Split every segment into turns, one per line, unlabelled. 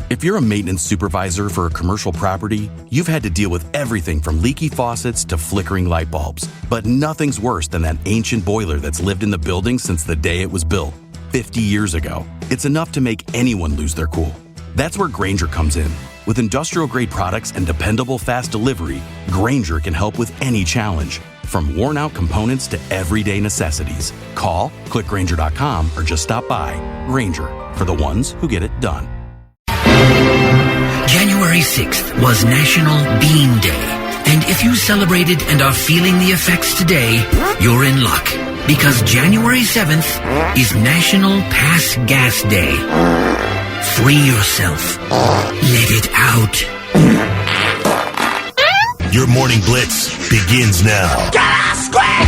If you're a maintenance supervisor for a commercial property, you've had to deal with everything from leaky faucets to flickering light bulbs. But nothing's worse than that ancient boiler that's lived in the building since the day it was built, 50 years ago. It's enough to make anyone lose their cool. That's where Grainger comes in. With industrial-grade products and dependable fast delivery, Grainger can help with any challenge, from worn-out components to everyday necessities. Call, click Grainger.com, or just stop by. Grainger, for the ones who get it done.
January 6th was National Bean Day. And if you celebrated and are feeling the effects today, you're in luck. Because January 7th is National Pass Gas Day. Free yourself. Let it out.
Your Morning Blitz begins now.
Get out, square!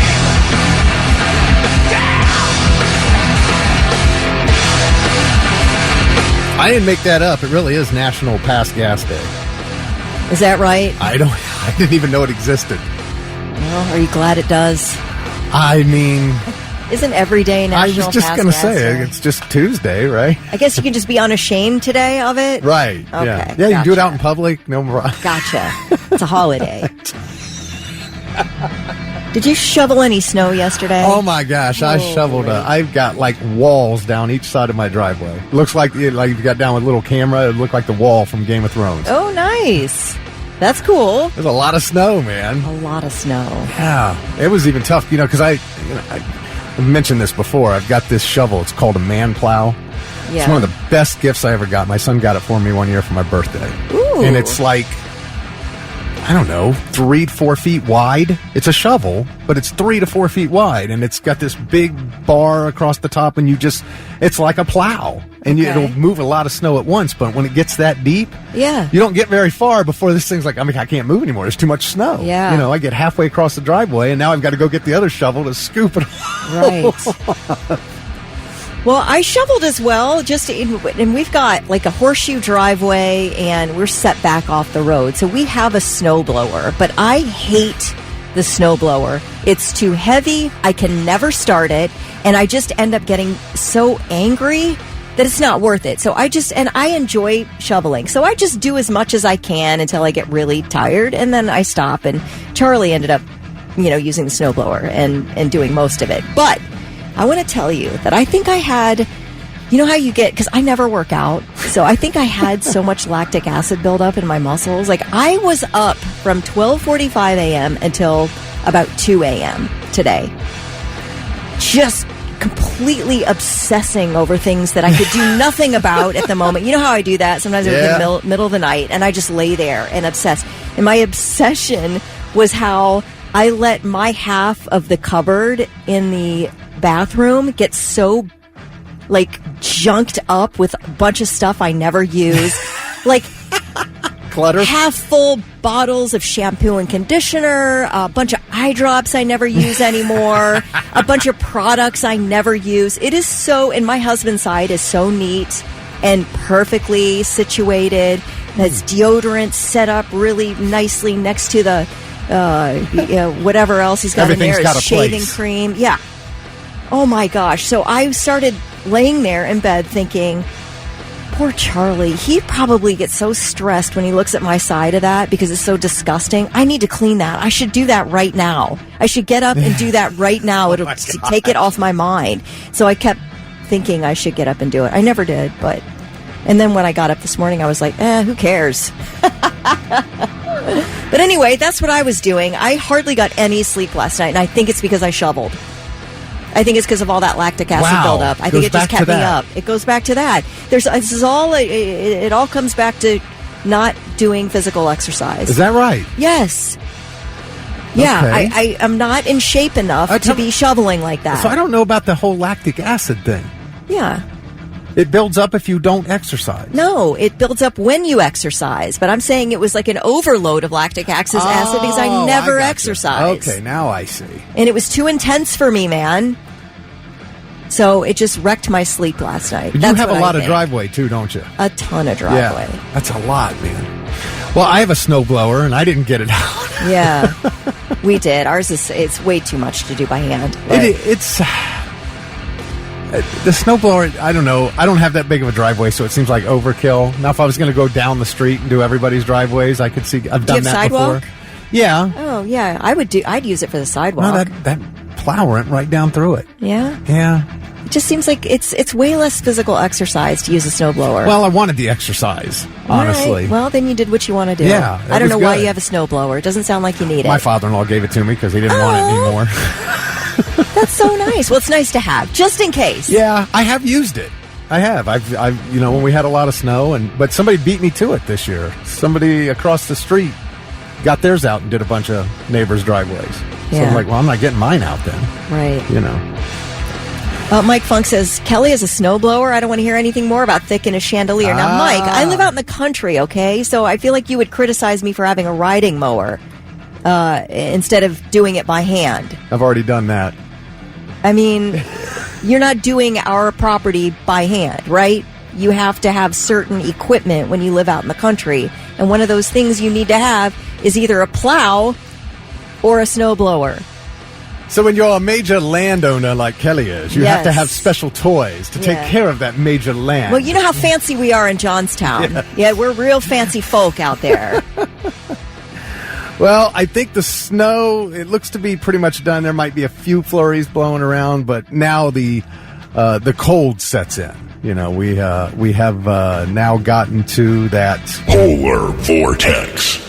I didn't make that up. It really is National Pass Gas Day.
Is that right?
I didn't even know it existed.
Well, are you glad it does?
I mean,
isn't every day National Pass Gas Day?
I was just going to say, it's just Tuesday, right?
I guess you can just be unashamed today of it?
Right.
Okay.
Yeah, you can do it out in public. No more.
Gotcha. It's a holiday. Did you shovel any snow yesterday?
Oh my gosh, I shoveled. I've got like walls down each side of my driveway. It looks like you got down with a little camera. It looked like the wall from Game of Thrones.
Oh, nice. That's cool.
There's a lot of snow, man.
A lot of snow.
Yeah, it was even tough, because I mentioned this before. I've got this shovel. It's called a man plow.
Yeah.
It's one of the best gifts I ever got. My son got it for me one year for my birthday.
Ooh.
And it's like, I don't know, 3 to 4 feet wide. It's a shovel, but it's 3 to 4 feet wide, and it's got this big bar across the top, and it's like a plow, and it'll move a lot of snow at once. But when it gets that deep,
you
don't get very far before this thing's like, I can't move anymore. There's too much snow.
Yeah.
I get halfway across the driveway, and now I've got to go get the other shovel to scoop it.
Right. Well, I shoveled as well, and we've got like a horseshoe driveway, and we're set back off the road. So we have a snowblower, but I hate the snowblower. It's too heavy. I can never start it, and I just end up getting so angry that it's not worth it. So I enjoy shoveling. So I just do as much as I can until I get really tired, and then I stop. And Charlie ended up, using the snowblower and doing most of it. But I want to tell you that I think I had, how you get, because I never work out, so I think I had so much lactic acid buildup in my muscles. Like, I was up from 12:45 a.m. until about 2 a.m. today, just completely obsessing over things that I could do nothing about at the moment. You know how I do that? Sometimes in the middle of the night, and I just lay there and obsess. And my obsession was how I let my half of the cupboard in the bathroom get so junked up with a bunch of stuff I never use, like
clutter,
half full bottles of shampoo and conditioner, a bunch of eye drops I never use anymore, a bunch of products I never use. It is so, and my husband's side is so neat and perfectly situated. Has deodorant set up really nicely next to the whatever else he's got in there, is shaving cream. Yeah. Oh my gosh. So I started laying there in bed thinking, poor Charlie, he probably gets so stressed when he looks at my side of that because it's so disgusting. I need to clean that. I should do that right now. I should get up and do that right now. It'll take it off my mind. So I kept thinking I should get up and do it. I never did, and then when I got up this morning, I was like, who cares? But anyway, that's what I was doing. I hardly got any sleep last night, and I think it's because I shoveled. I think it's because of all that lactic acid buildup. I think it just kept me up. It goes back to that. It all comes back to not doing physical exercise.
Is that right?
Yes. Yeah,
okay.
I am not in shape enough to be shoveling like that.
So I don't know about the whole lactic acid thing.
Yeah.
It builds up if you don't exercise.
No, it builds up when you exercise. But I'm saying it was like an overload of lactic acid because I never exercised.
Okay, now I see.
And it was too intense for me, man. So it just wrecked my sleep last night.
You have a lot of driveway, too, don't you?
A ton of driveway.
Yeah, that's a lot, man. Well, I have a snowblower, and I didn't get it out.
Yeah, we did. Ours it's way too much to do by hand.
The snowblower, I don't know. I don't have that big of a driveway, so it seems like overkill. Now, if I was going to go down the street and do everybody's driveways, I could see. I've done that
sidewalk?
before. Yeah.
Oh, yeah. I'd use it for the sidewalk.
No, that plow went right down through it.
Yeah?
Yeah.
It just seems like it's way less physical exercise to use a snowblower.
Well, I wanted the exercise, honestly.
Right. Well, then you did what you want to do.
Yeah,
I don't know why
good.
you have a snowblower. It doesn't sound like you need it.
My father-in-law gave it to me because he didn't want it anymore.
That's so nice. Well, it's nice to have, just in case.
Yeah, I have used it. I have. I've when we had a lot of snow, but somebody beat me to it this year. Somebody across the street got theirs out and did a bunch of neighbors' driveways. So
Yeah.
I'm like, well, I'm not getting mine out then.
Right.
Mike
Funk says, Kelly is a snowblower. I don't want to hear anything more about thick in a chandelier. Now, Mike, I live out in the country, okay? So I feel like you would criticize me for having a riding mower instead of doing it by hand.
I've already done that.
I mean, you're not doing our property by hand, right? You have to have certain equipment when you live out in the country. And one of those things you need to have is either a plow or a snowblower.
So when you're a major landowner like Kelly is, you have to
Yes.
have special toys to take care of that major land.
Well, you know how fancy we are in Johnstown. Yeah, we're real fancy folk out there.
Well, I think the snow, it looks to be pretty much done. There might be a few flurries blowing around, but now the cold sets in. We have now gotten to that
Polar vortex.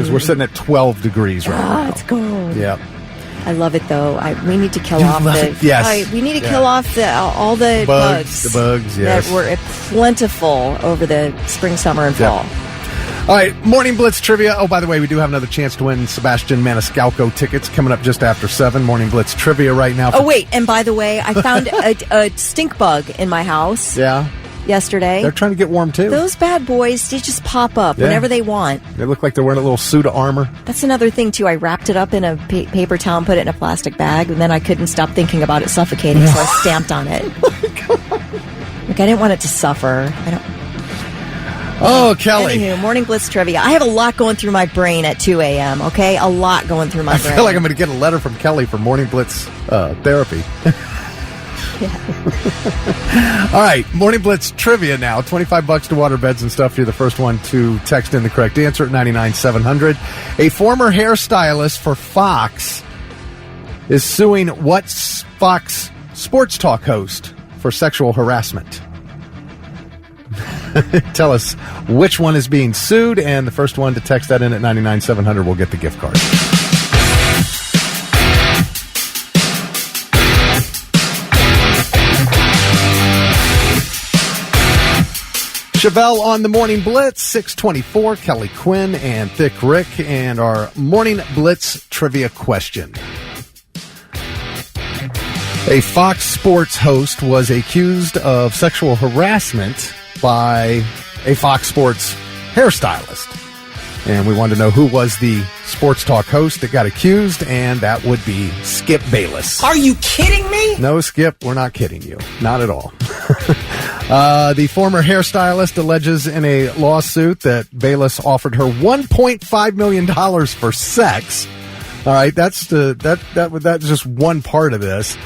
because we're sitting at 12 degrees right now.
It's cold.
Yeah.
I love it though. We need to kill
You
off
love
the.
it? Yes.
We need to kill off all the bugs.
The bugs, yes.
That were plentiful over the spring, summer, and fall.
All right, Morning Blitz trivia. Oh, by the way, we do have another chance to win Sebastian Maniscalco tickets coming up just after 7. Morning Blitz trivia right now.
Oh wait, and by the way, I found a stink bug in my house.
Yeah.
Yesterday.
They're trying to get warm too.
Those bad boys, they just pop up whenever they want.
They look like they're wearing a little suit of armor.
That's another thing too. I wrapped it up in a paper towel and put it in a plastic bag, and then I couldn't stop thinking about it suffocating, so I stamped on it. Like I didn't want it to suffer.
Oh, Kelly.
Anywho, Morning Blitz trivia. I have a lot going through my brain at 2 a.m., okay? A lot going through my brain.
I feel like I'm going to get a letter from Kelly for Morning Blitz therapy. All right, Morning Blitz trivia now. $25 to water beds and stuff. You're the first one to text in the correct answer at 99700. A former hairstylist for Fox is suing what Fox sports talk host for sexual harassment? Tell us which one is being sued, and the first one to text that in at 99700 will get the gift card. Chevelle on the Morning Blitz, 624, Kelly Quinn and Thick Rick, and our Morning Blitz trivia question. A Fox Sports host was accused of sexual harassment by a Fox Sports hairstylist. And we wanted to know who was the sports talk host that got accused, and that would be Skip Bayless.
Are you kidding me?
No, Skip, we're not kidding you. Not at all. The former hairstylist alleges in a lawsuit that Bayless offered her $1.5 million for sex. All right, that's just one part of this.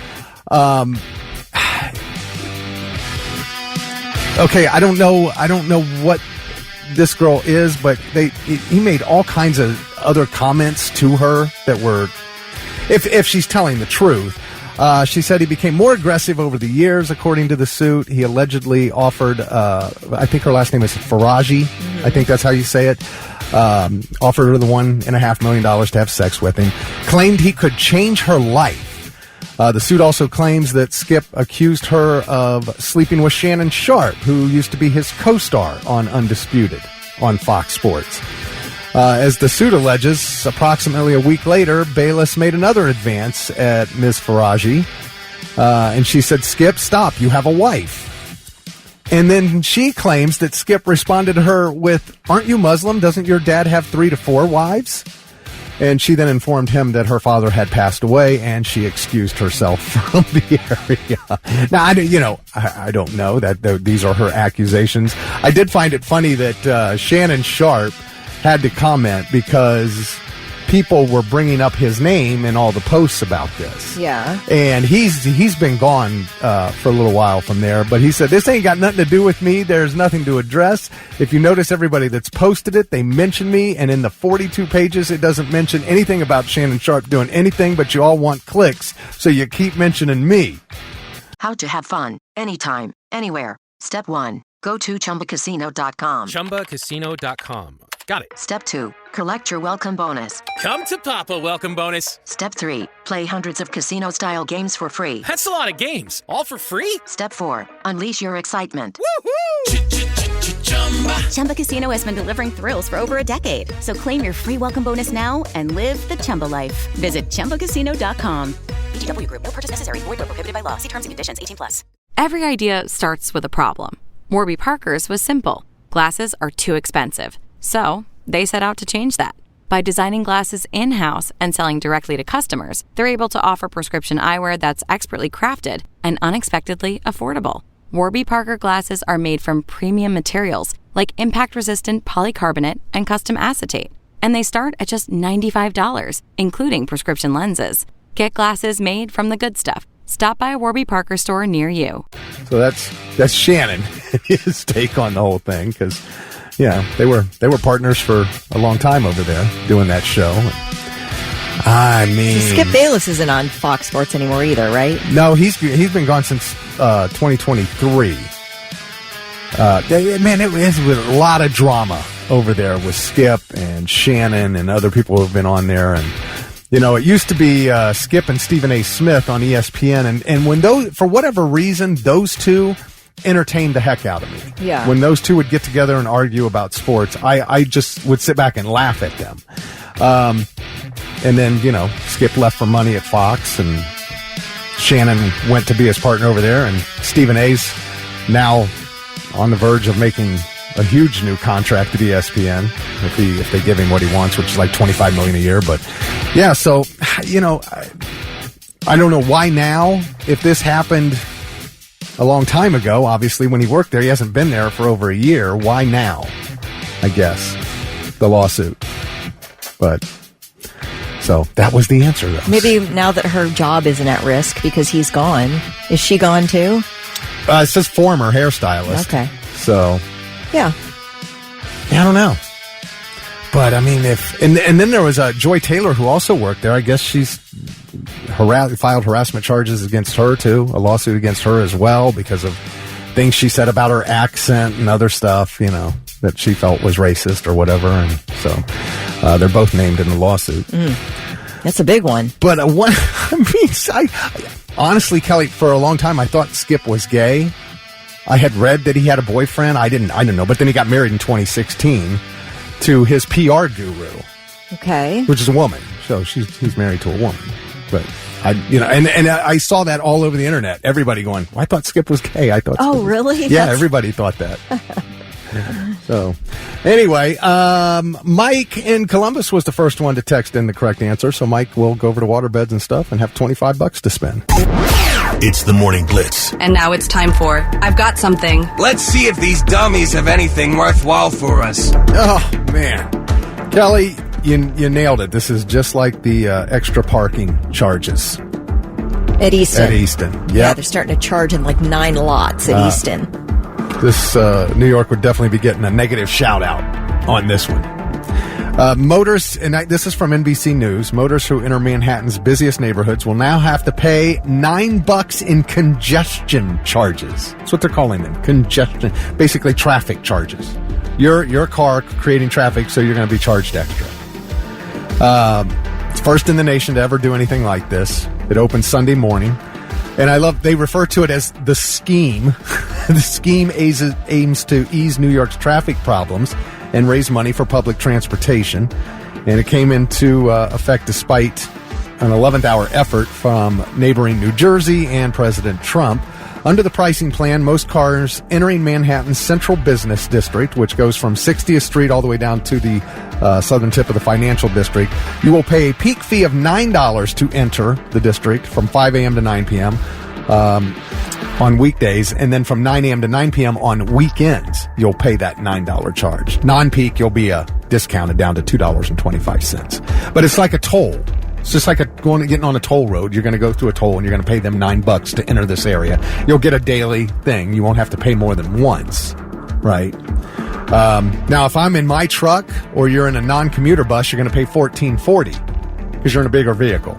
Okay, I don't know what this girl is, but he made all kinds of other comments to her that were, if she's telling the truth. She said he became more aggressive over the years, according to the suit. He allegedly offered, I think her last name is Faraji. I think that's how you say it. Offered her the $1.5 million to have sex with him. Claimed he could change her life. The suit also claims that Skip accused her of sleeping with Shannon Sharp, who used to be his co-star on Undisputed on Fox Sports. As the suit alleges, approximately a week later, Bayless made another advance at Ms. Faraji, and she said, "Skip, stop, you have a wife." And then she claims that Skip responded to her with, "Aren't you Muslim? Doesn't your dad have 3 to 4 wives?" And she then informed him that her father had passed away, and she excused herself from the area. Now, I don't know that these are her accusations. I did find it funny that Shannon Sharp had to comment because people were bringing up his name in all the posts about this.
Yeah.
And he's been gone for a little while from there, but he said, this ain't got nothing to do with me. There's nothing to address. If you notice, everybody that's posted it, they mention me, and in the 42 pages, it doesn't mention anything about Shannon Sharpe doing anything, but you all want clicks, so you keep mentioning me.
How to have fun, anytime, anywhere. Step 1. Go to ChumbaCasino.com.
ChumbaCasino.com. Got it.
Step 2. Collect your welcome bonus.
Come to Papa welcome bonus.
Step 3. Play hundreds of casino-style games for free.
That's a lot of games. All for free?
Step 4. Unleash your excitement.
Woohoo!
Chumba Casino has been delivering thrills for over a decade. So claim your free welcome bonus now and live the Chumba life. Visit ChumbaCasino.com.
VGW Group. No purchase necessary. Void where prohibited by law. See terms and conditions. 18+.
Every idea starts with a problem. Warby Parker's was simple. Glasses are too expensive. So they set out to change that. By designing glasses in-house and selling directly to customers, they're able to offer prescription eyewear that's expertly crafted and unexpectedly affordable. Warby Parker glasses are made from premium materials like impact-resistant polycarbonate and custom acetate. And they start at just $95, including prescription lenses. Get glasses made from the good stuff. Stop by a Warby Parker store near you.
So that's Shannon, his take on the whole thing, because they were partners for a long time over there doing that show. I mean,
Skip Bayless isn't on Fox Sports anymore either, right?
No, he's been gone since 2023. Man, it was a lot of drama over there with Skip and Shannon and other people who've been on there. And it used to be Skip and Stephen A. Smith on ESPN, and when those, for whatever reason, those two entertained the heck out of me.
Yeah.
When those two would get together and argue about sports, I just would sit back and laugh at them. And then, Skip left for money at Fox, and Shannon went to be his partner over there, and Stephen A's now on the verge of making a huge new contract at ESPN if they give him what he wants, which is like $25 million a year. But yeah, so I don't know why now. If this happened a long time ago, obviously when he worked there, he hasn't been there for over a year. Why now? I guess the lawsuit. But so that was the answer, though.
Maybe now that her job isn't at risk because he's gone. Is she gone too?
It says former hairstylist.
Okay.
So.
Yeah.
I don't know. But, I mean, and then there was Joy Taylor, who also worked there. I guess she's filed harassment charges against her, too. A lawsuit against her as well because of things she said about her accent and other stuff, that she felt was racist or whatever. And so they're both named in the lawsuit.
That's a big one.
But honestly, Kelly, for a long time, I thought Skip was gay. I had read that he had a boyfriend. I didn't know. But then he got married in 2016 to his PR guru.
Okay.
Which is a woman. So he's married to a woman. But I saw that all over the internet. Everybody going, well, I thought Skip was gay. I thought.
Oh, really?
Yeah, everybody thought that. So, anyway, Mike in Columbus was the first one to text in the correct answer. So, Mike will go over to Waterbeds and stuff and have $25 to spend.
It's the Morning Blitz.
And now it's time for I've Got Something.
Let's see if these dummies have anything worthwhile for us.
Oh, man. Kelly, you nailed it. This is just like the extra parking charges.
At Easton.
Yep.
Yeah, they're starting to charge in like 9 lots at Easton.
This New York would definitely be getting a negative shout-out on this one. Motorists, and this is from NBC News, motorists who enter Manhattan's busiest neighborhoods will now have to pay $9 in congestion charges. That's what they're calling them, congestion, basically traffic charges. Your car creating traffic, so you're going to be charged extra. It's first in the nation to ever do anything like this. It opened Sunday morning. And I love, they refer to it as the scheme. The scheme aims to ease New York's traffic problems and raise money for public transportation. And it came into effect despite an 11th hour effort from neighboring New Jersey and President Trump. Under the pricing plan, most cars entering Manhattan's central business district, which goes from 60th Street all the way down to the southern tip of the financial district, you will pay a peak fee of $9 to enter the district from 5 a.m. to 9 p.m. on weekdays, and then from 9 a.m. to 9 p.m. on weekends, you'll pay that $9 charge. Non-peak, you'll be discounted down to $2.25. But it's like a toll. It's just like getting on a toll road. You're going to go through a toll, and you're going to pay them $9 to enter this area. You'll get a daily thing. You won't have to pay more than once, right? Now, if I'm in my truck or you're in a non-commuter bus, you're going to pay $14.40 because you're in a bigger vehicle.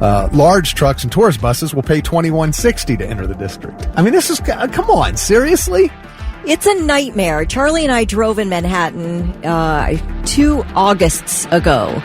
Large trucks and tourist buses will pay $21.60 to enter the district. I mean, this is, come on, seriously?
It's a nightmare. Charlie and I drove in Manhattan 2 Augusts ago.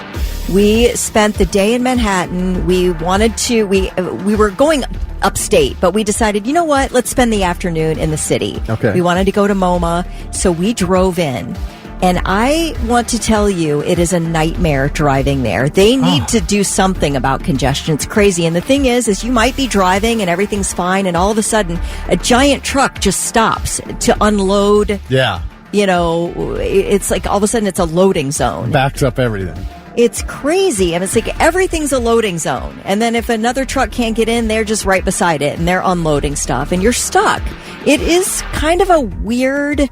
We spent the day in Manhattan. We wanted to, we were going upstate, but we decided, you know what, let's spend the afternoon in the city.
Okay.
We wanted to go to MoMA, so we drove in. And I want to tell you, it is a nightmare driving there. They need to do something about congestion. It's crazy. And the thing is you might be driving and everything's fine, and all of a sudden, a giant truck just stops to unload.
Yeah.
You know, it's like all of a sudden it's a loading zone.
Backs up everything.
It's crazy. And it's like everything's a loading zone. And then if another truck can't get in, they're just right beside it and they're unloading stuff and you're stuck. It is kind of a weird,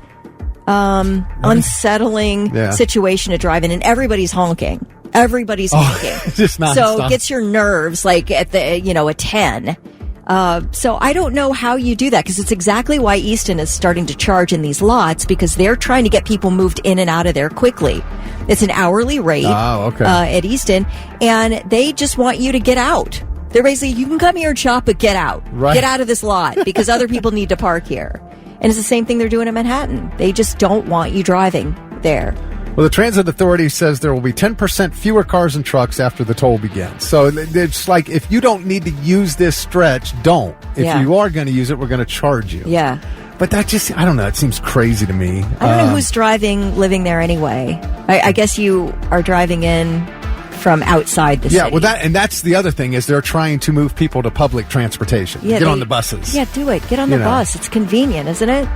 unsettling situation to drive in, and everybody's honking. Everybody's honking.
Just nonstop.
So it gets your nerves like at the, a 10. So I don't know how you do that, because it's exactly why Easton is starting to charge in these lots, because they're trying to get people moved in and out of there quickly. It's an hourly rate at Easton, and they just want you to get out. They're basically, you can come here and shop, but get out.
Right.
Get out of this lot, because other people need to park here. And it's the same thing they're doing in Manhattan. They just don't want you driving there.
Well, the Transit Authority says there will be 10% fewer cars and trucks after the toll begins. So it's like, if you don't need to use this stretch, don't. If you are going to use it, we're going to charge you.
Yeah.
But that just, I don't know, it seems crazy to me.
I don't know who's living there anyway. I guess you are driving in from outside the city.
Yeah, well, that's the other thing, is they're trying to move people to public transportation.
Yeah,
Get on the buses.
Yeah, do it. Get on the bus. It's convenient, isn't it?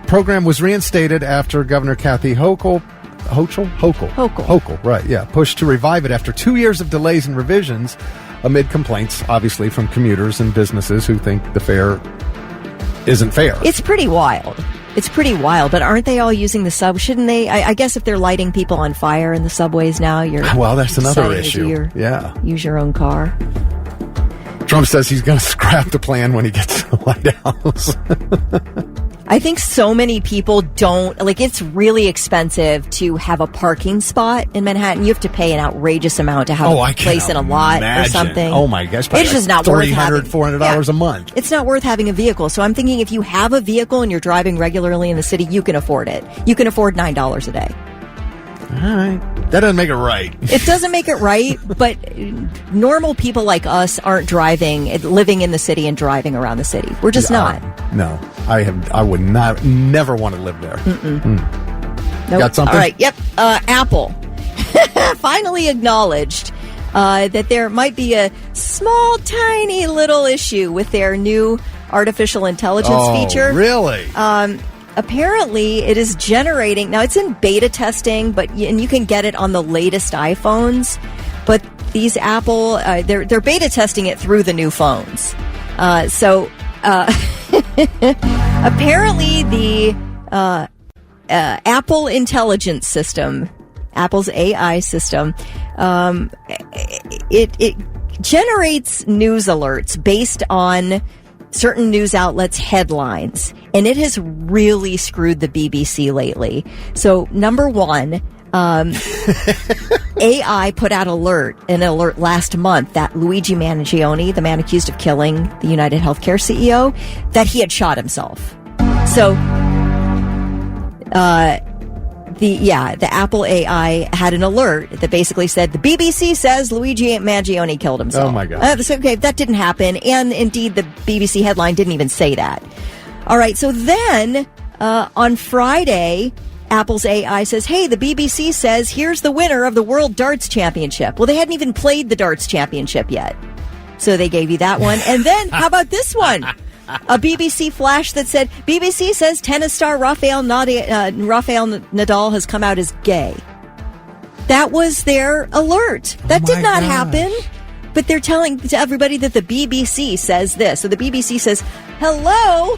Program was reinstated after Governor Kathy Hochul, right, yeah, pushed to revive it after 2 years of delays and revisions amid complaints, obviously, from commuters and businesses who think the fare isn't fair.
It's pretty wild. But aren't they all using the sub? Shouldn't they? I guess if they're lighting people on fire in the subways now,
that's another issue.
Use your own car.
Trump says he's going to scrap the plan when he gets to the White House.
I think so many people don't, it's really expensive to have a parking spot in Manhattan. You have to pay an outrageous amount to have a place in a lot or something.
Oh my gosh.
It's just not worth having.
$400 a month.
It's not worth having a vehicle. So I'm thinking, if you have a vehicle and you're driving regularly in the city, you can afford it. You can afford $9 a day.
All right. That doesn't make it right.
It doesn't make it right, but normal people like us aren't living in the city and driving around the city. We're just not.
No, I would never want to live there.
Nope.
Got something?
All right. Yep. Apple finally acknowledged that there might be a small, tiny little issue with their new artificial intelligence feature.
Really?
Apparently, it is generating. Now, it's in beta testing, and you can get it on the latest iPhones. But these Apple, they're beta testing it through the new phones. Apparently, the Apple Intelligence System, Apple's AI system, it generates news alerts based on certain news outlets' headlines, and it has really screwed the BBC lately. So, number one, AI put out an alert last month that Luigi Mangione, the man accused of killing the United Healthcare CEO, that he had shot himself. So, the Apple AI had an alert that basically said, the BBC says Luigi Mangione killed himself.
Oh my God.
Okay, that didn't happen. And indeed, the BBC headline didn't even say that. All right. So then, on Friday, Apple's AI says, hey, the BBC says, here's the winner of the World Darts Championship. Well, they hadn't even played the Darts Championship yet. So they gave you that one. And then, how about this one? A BBC flash that said, BBC says tennis star Rafael Nadal has come out as gay. That was their alert. That did not happen. But they're telling to everybody that the BBC says this. So the BBC says, hello?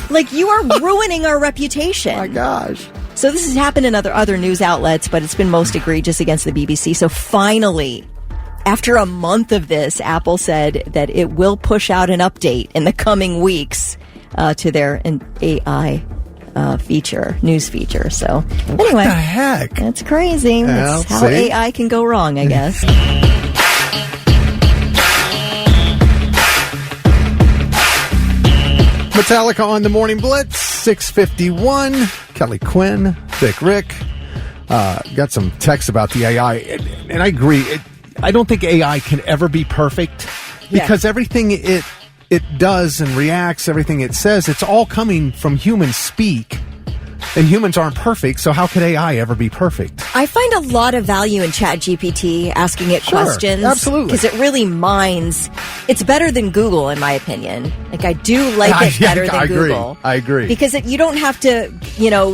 Like, you are ruining our reputation.
My gosh.
So this has happened in other news outlets, but it's been most egregious against the BBC. So finally, after a month of this, Apple said that it will push out an update in the coming weeks to their AI news feature. So anyway.
What the heck?
That's crazy. That's how AI can go wrong, I guess.
Metallica on the Morning Blitz, 6:51. Kelly Quinn, Thick Rick. Got some texts about the AI, and I agree. I don't think AI can ever be perfect because everything it does and reacts, everything it says, it's all coming from human speak. And humans aren't perfect, so how could AI ever be perfect?
I find a lot of value in ChatGPT, asking it questions.
Absolutely.
Because it really mines. It's better than Google, in my opinion. Like, I do like it better than Google.
I agree.
Because you don't have to,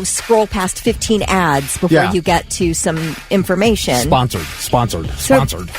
scroll past 15 ads before you get to some information.
Sponsored.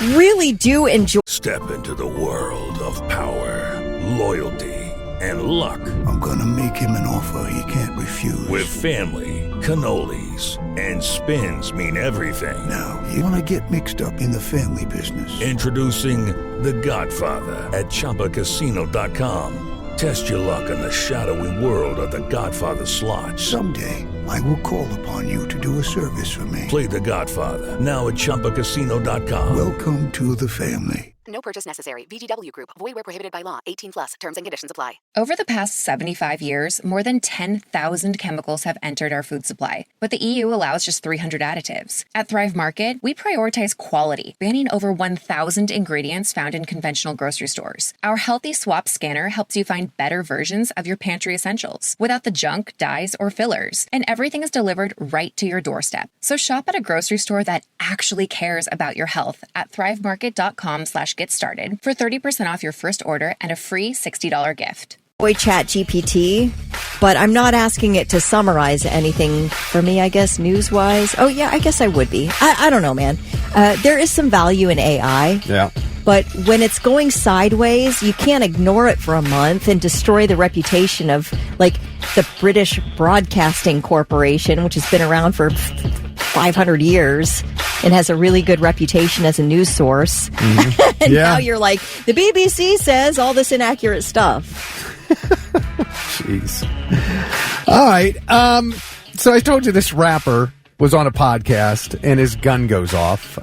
Really do enjoy.
Step into the world of power, loyalty, and luck.
I'm gonna make him an offer he can't refuse.
With family, cannolis, and spins mean everything.
Now, you wanna get mixed up in the family business.
Introducing The Godfather at ChumbaCasino.com. Test your luck in the shadowy world of The Godfather slot.
Someday, I will call upon you to do a service for me.
Play The Godfather, now at ChumbaCasino.com.
Welcome to the family.
No purchase necessary. VGW Group. Void where prohibited by law. 18+. Terms and conditions apply.
Over the past 75 years, more than 10,000 chemicals have entered our food supply, but the EU allows just 300 additives. At Thrive Market, we prioritize quality, banning over 1,000 ingredients found in conventional grocery stores. Our Healthy Swap scanner helps you find better versions of your pantry essentials without the junk, dyes, or fillers, and everything is delivered right to your doorstep. So shop at a grocery store that actually cares about your health at thrivemarket.com/get started for 30% off your first order and a free $60 gift.
ChatGPT, but I'm not asking it to summarize anything for me, I guess, news-wise. Oh, yeah, I guess I would be. I don't know, man. There is some value in AI.
Yeah.
But when it's going sideways, you can't ignore it for a month and destroy the reputation of, like, the British Broadcasting Corporation, which has been around for 500 years and has a really good reputation as a news source. Mm-hmm. And now you're like, the BBC says all this inaccurate stuff.
Jeez. All right. So I told you this rapper was on a podcast and his gun goes off.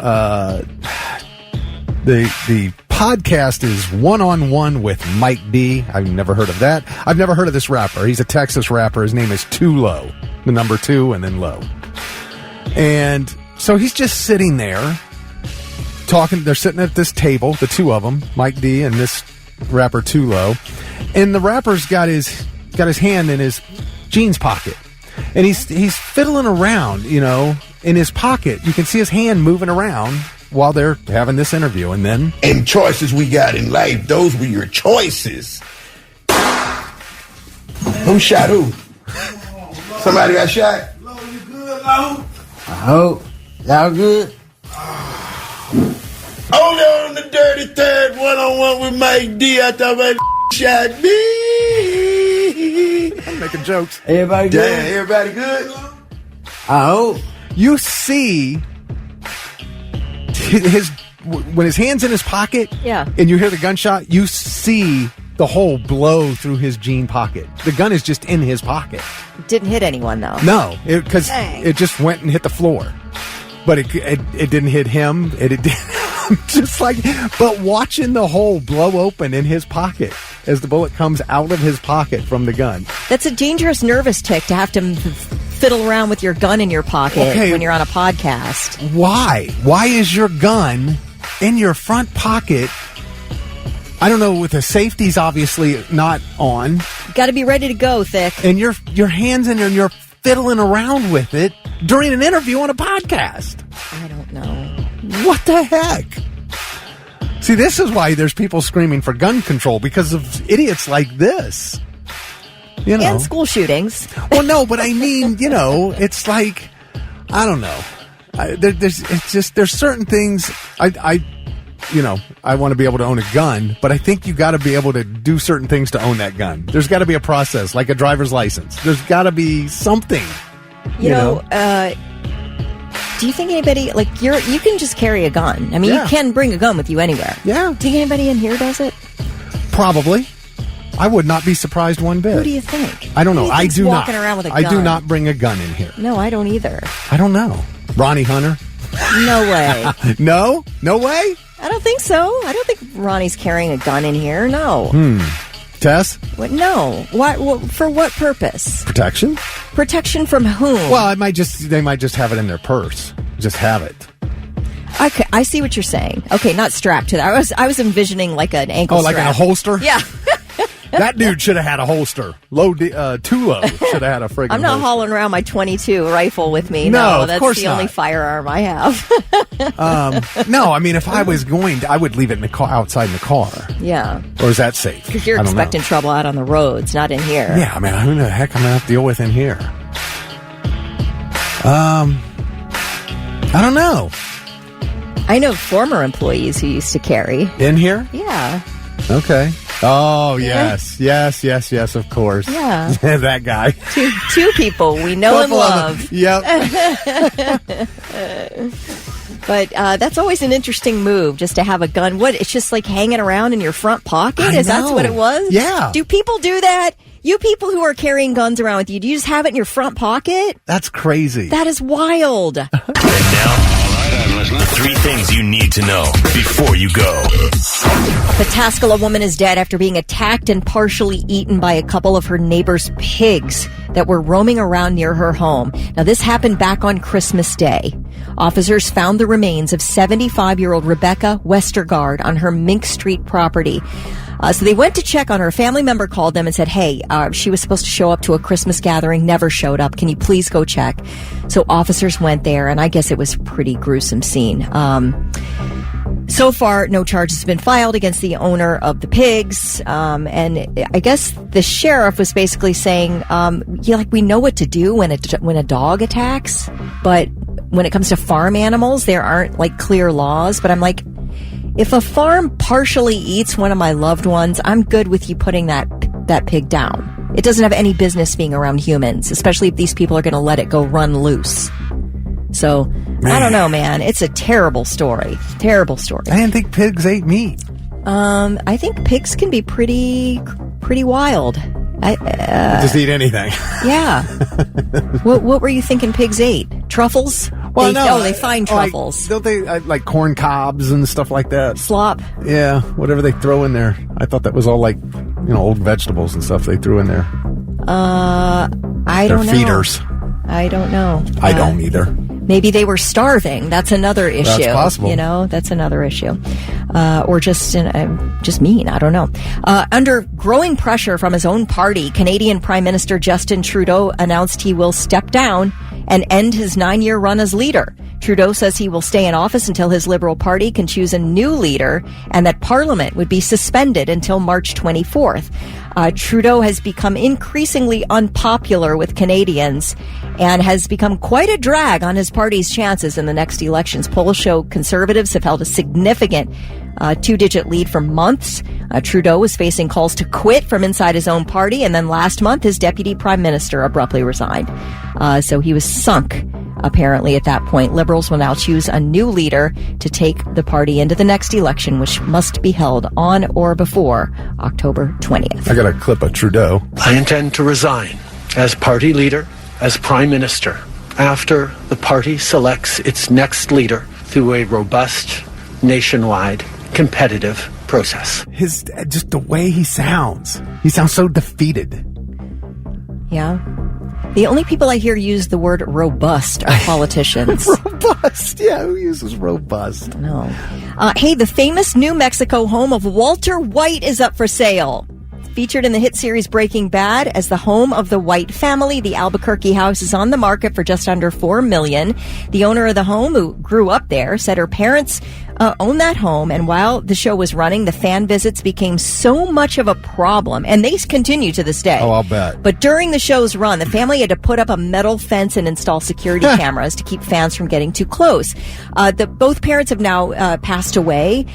The podcast is one-on-one with Mike D. I've never heard of that. I've never heard of this rapper. He's a Texas rapper. His name is Too Low. The number 2 and then low. And so he's just sitting there talking. They're sitting at this table, the two of them, Mike D and this rapper Too Low. And the rapper's got his hand in his jeans pocket. And he's fiddling around, in his pocket. You can see his hand moving around while they're having this interview. And then...
And choices we got in life, those were your choices. Who shot who? Somebody got shot?
Lo, you good, Lo?
I hope. Y'all good?
Only on the dirty third one-on-one with Mike D. I thought my shot me.
I'm making jokes.
Everybody good?
Damn, everybody good?
I hope.
You see when his hand's in his pocket, and you hear the gunshot, you see the hole blow through his jean pocket. The gun is just in his pocket.
Didn't hit anyone, though.
No, because it just went and hit the floor. But it didn't hit him. It did. Just like, but watching the hole blow open in his pocket as the bullet comes out of his pocket from the gun.
That's a dangerous nervous tick to have to fiddle around with your gun in your pocket when you're on a podcast.
Why? Why is your gun in your front pocket? I don't know, with the safety's obviously not on.
Got to be ready to go, Thick.
And your hands in there and you're fiddling around with it during an interview on a podcast.
I don't know.
What the heck? See, this is why there's people screaming for gun control, because of idiots like this.
And school shootings.
Well, no, but I mean, it's like, I don't know. There's certain things. I want to be able to own a gun, but I think you got to be able to do certain things to own that gun. There's got to be a process, like a driver's license. There's got to be something.
You know, do you think anybody, you can just carry a gun? I mean, you can bring a gun with you anywhere.
Yeah.
Do you think anybody in here does it?
Probably. I would not be surprised one bit.
Who do you think?
I don't know. I do not.
Walking around with a gun?
I do not bring a gun in here.
No, I don't either.
I don't know. Ronnie Hunter?
No way.
No? No way?
I don't think so. I don't think Ronnie's carrying a gun in here. No.
Tess?
What? No. For what purpose?
Protection?
Protection from whom?
Well, they might just have it in their purse. Just have it.
Okay, I see what you're saying. Okay, not strapped to that. I was envisioning like an ankle strap.
Oh, like a holster?
Yeah.
That dude should have had a holster. Too low should have had a friggin'
I'm not
holster.
hauling around my .22 rifle with me.
No,
that's
of course
the only firearm I have.
No, I mean, if I was going, I would leave it in the car, outside in the car.
Yeah.
Or is that safe?
Because you're expecting trouble out on the roads, not in here.
Yeah, I mean, who the heck I'm going to have to deal with in here? I don't know.
I know former employees who used to carry.
In here?
Yeah.
Okay. Oh, yes. Yes, of course.
Yeah.
That guy.
Two people we know and love.
Yep.
But that's always an interesting move, just to have a gun. What? It's just like hanging around in your front pocket? Is that what it was?
Yeah.
Do people do that? You people who are carrying guns around with you, do you just have it in your front pocket?
That's crazy.
That is wild.
And now, the 3 things you need to know before you go.
A Pataskala woman is dead after being attacked and partially eaten by a couple of her neighbor's pigs that were roaming around near her home. Now, this happened back on Christmas Day. Officers found the remains of 75-year-old Rebecca Westergaard on her Mink Street property. So they went to check on her. A family member called them and said, hey, she was supposed to show up to a Christmas gathering, never showed up. Can you please go check? So officers went there, and I guess it was a pretty gruesome scene. So far, no charges have been filed against the owner of the pigs. And I guess the sheriff was basically saying, we know what to do when a dog attacks, but when it comes to farm animals, there aren't clear laws. But I'm like, if a farm partially eats one of my loved ones, I'm good with you putting that pig down. It doesn't have any business being around humans, especially if these people are going to let it go run loose. So, I don't know, man. It's a terrible story. Terrible story.
I didn't think pigs ate meat.
I think pigs can be pretty wild.
Just eat anything.
Yeah. What were you thinking pigs ate? Truffles?
Well,
they find truffles.
Don't they like corn cobs and stuff like that?
Slop.
Yeah, whatever they throw in there. I thought that was all old vegetables and stuff they threw in there.
I don't know.
They're feeders.
I don't know.
I don't either.
Maybe they were starving. That's another issue.
That's possible.
That's another issue. Or just mean. I don't know. Under growing pressure from his own party, Canadian Prime Minister Justin Trudeau announced he will step down and end his 9-year run as leader. Trudeau says he will stay in office until his Liberal Party can choose a new leader and that Parliament would be suspended until March 24th. Trudeau has become increasingly unpopular with Canadians and has become quite a drag on his party's chances in the next elections. Polls show Conservatives have held a significant 2-digit lead for months. Trudeau was facing calls to quit from inside his own party, and then last month his deputy prime minister abruptly resigned. So he was sunk, apparently, at that point. Liberals will now choose a new leader to take the party into the next election, which must be held on or before October 20th.
I got a clip of Trudeau.
I intend to resign as party leader, as prime minister, after the party selects its next leader through a robust, nationwide, competitive process.
Just the way he sounds so defeated.
Yeah. The only people I hear use the word robust are politicians.
Robust? Yeah, who uses robust?
No. Hey, the famous New Mexico home of Walter White is up for sale. featured in the hit series Breaking Bad as the home of the White family. The Albuquerque house is on the market for just under $4 million. The owner of the home, who grew up there, said her parents owned that home, and while the show was running, the fan visits became so much of a problem, and they continue to this day.
Oh, I'll bet.
But during the show's run, the family had to put up a metal fence and install security cameras to keep fans from getting too close. Both parents have now passed away.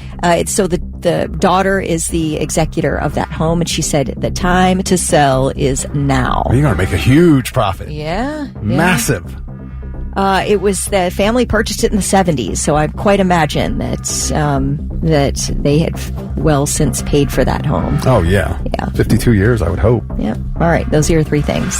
So the daughter is the executor of that home, and she said the time to sell is now.
You're going to make a huge profit.
Yeah.
Massive.
It was the family purchased it in the 70s, so I quite imagine that they had well since paid for that home.
Oh, yeah. 52 years, I would hope.
Yeah. All right, those are your three things.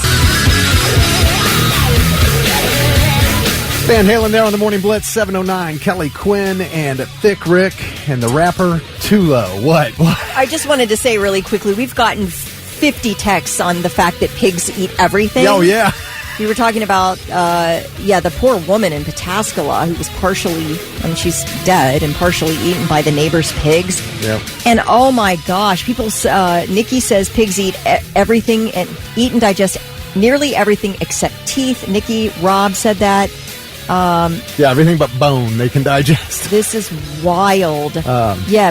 Van Halen there on the Morning Blitz, 709. Kelly Quinn and Thick Rick and the rapper Tulo. What?
I just wanted to say really quickly, we've gotten 50 texts on the fact that pigs eat everything.
Oh, yeah.
We were talking about, the poor woman in Pataskala who was partially, she's dead and partially eaten by the neighbor's pigs.
Yep.
And oh my gosh, Nikki says pigs eat everything and eat and digest nearly everything except teeth. Nikki, Rob said that.
Everything but bone they can digest.
This is wild.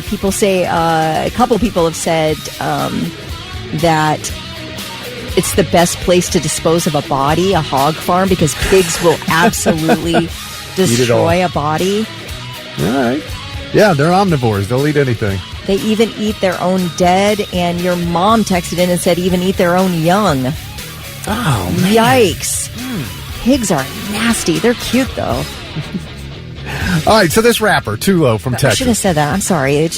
People say, a couple people have said that it's the best place to dispose of a body, a hog farm, because pigs will absolutely destroy a body.
All right. Yeah, they're omnivores. They'll eat anything.
They even eat their own dead, and your mom texted in and said even eat their own young.
Oh, man.
Yikes. Pigs are nasty. They're cute, though.
All right, so this rapper, Tulo from Texas.
I should have said that. I'm sorry. It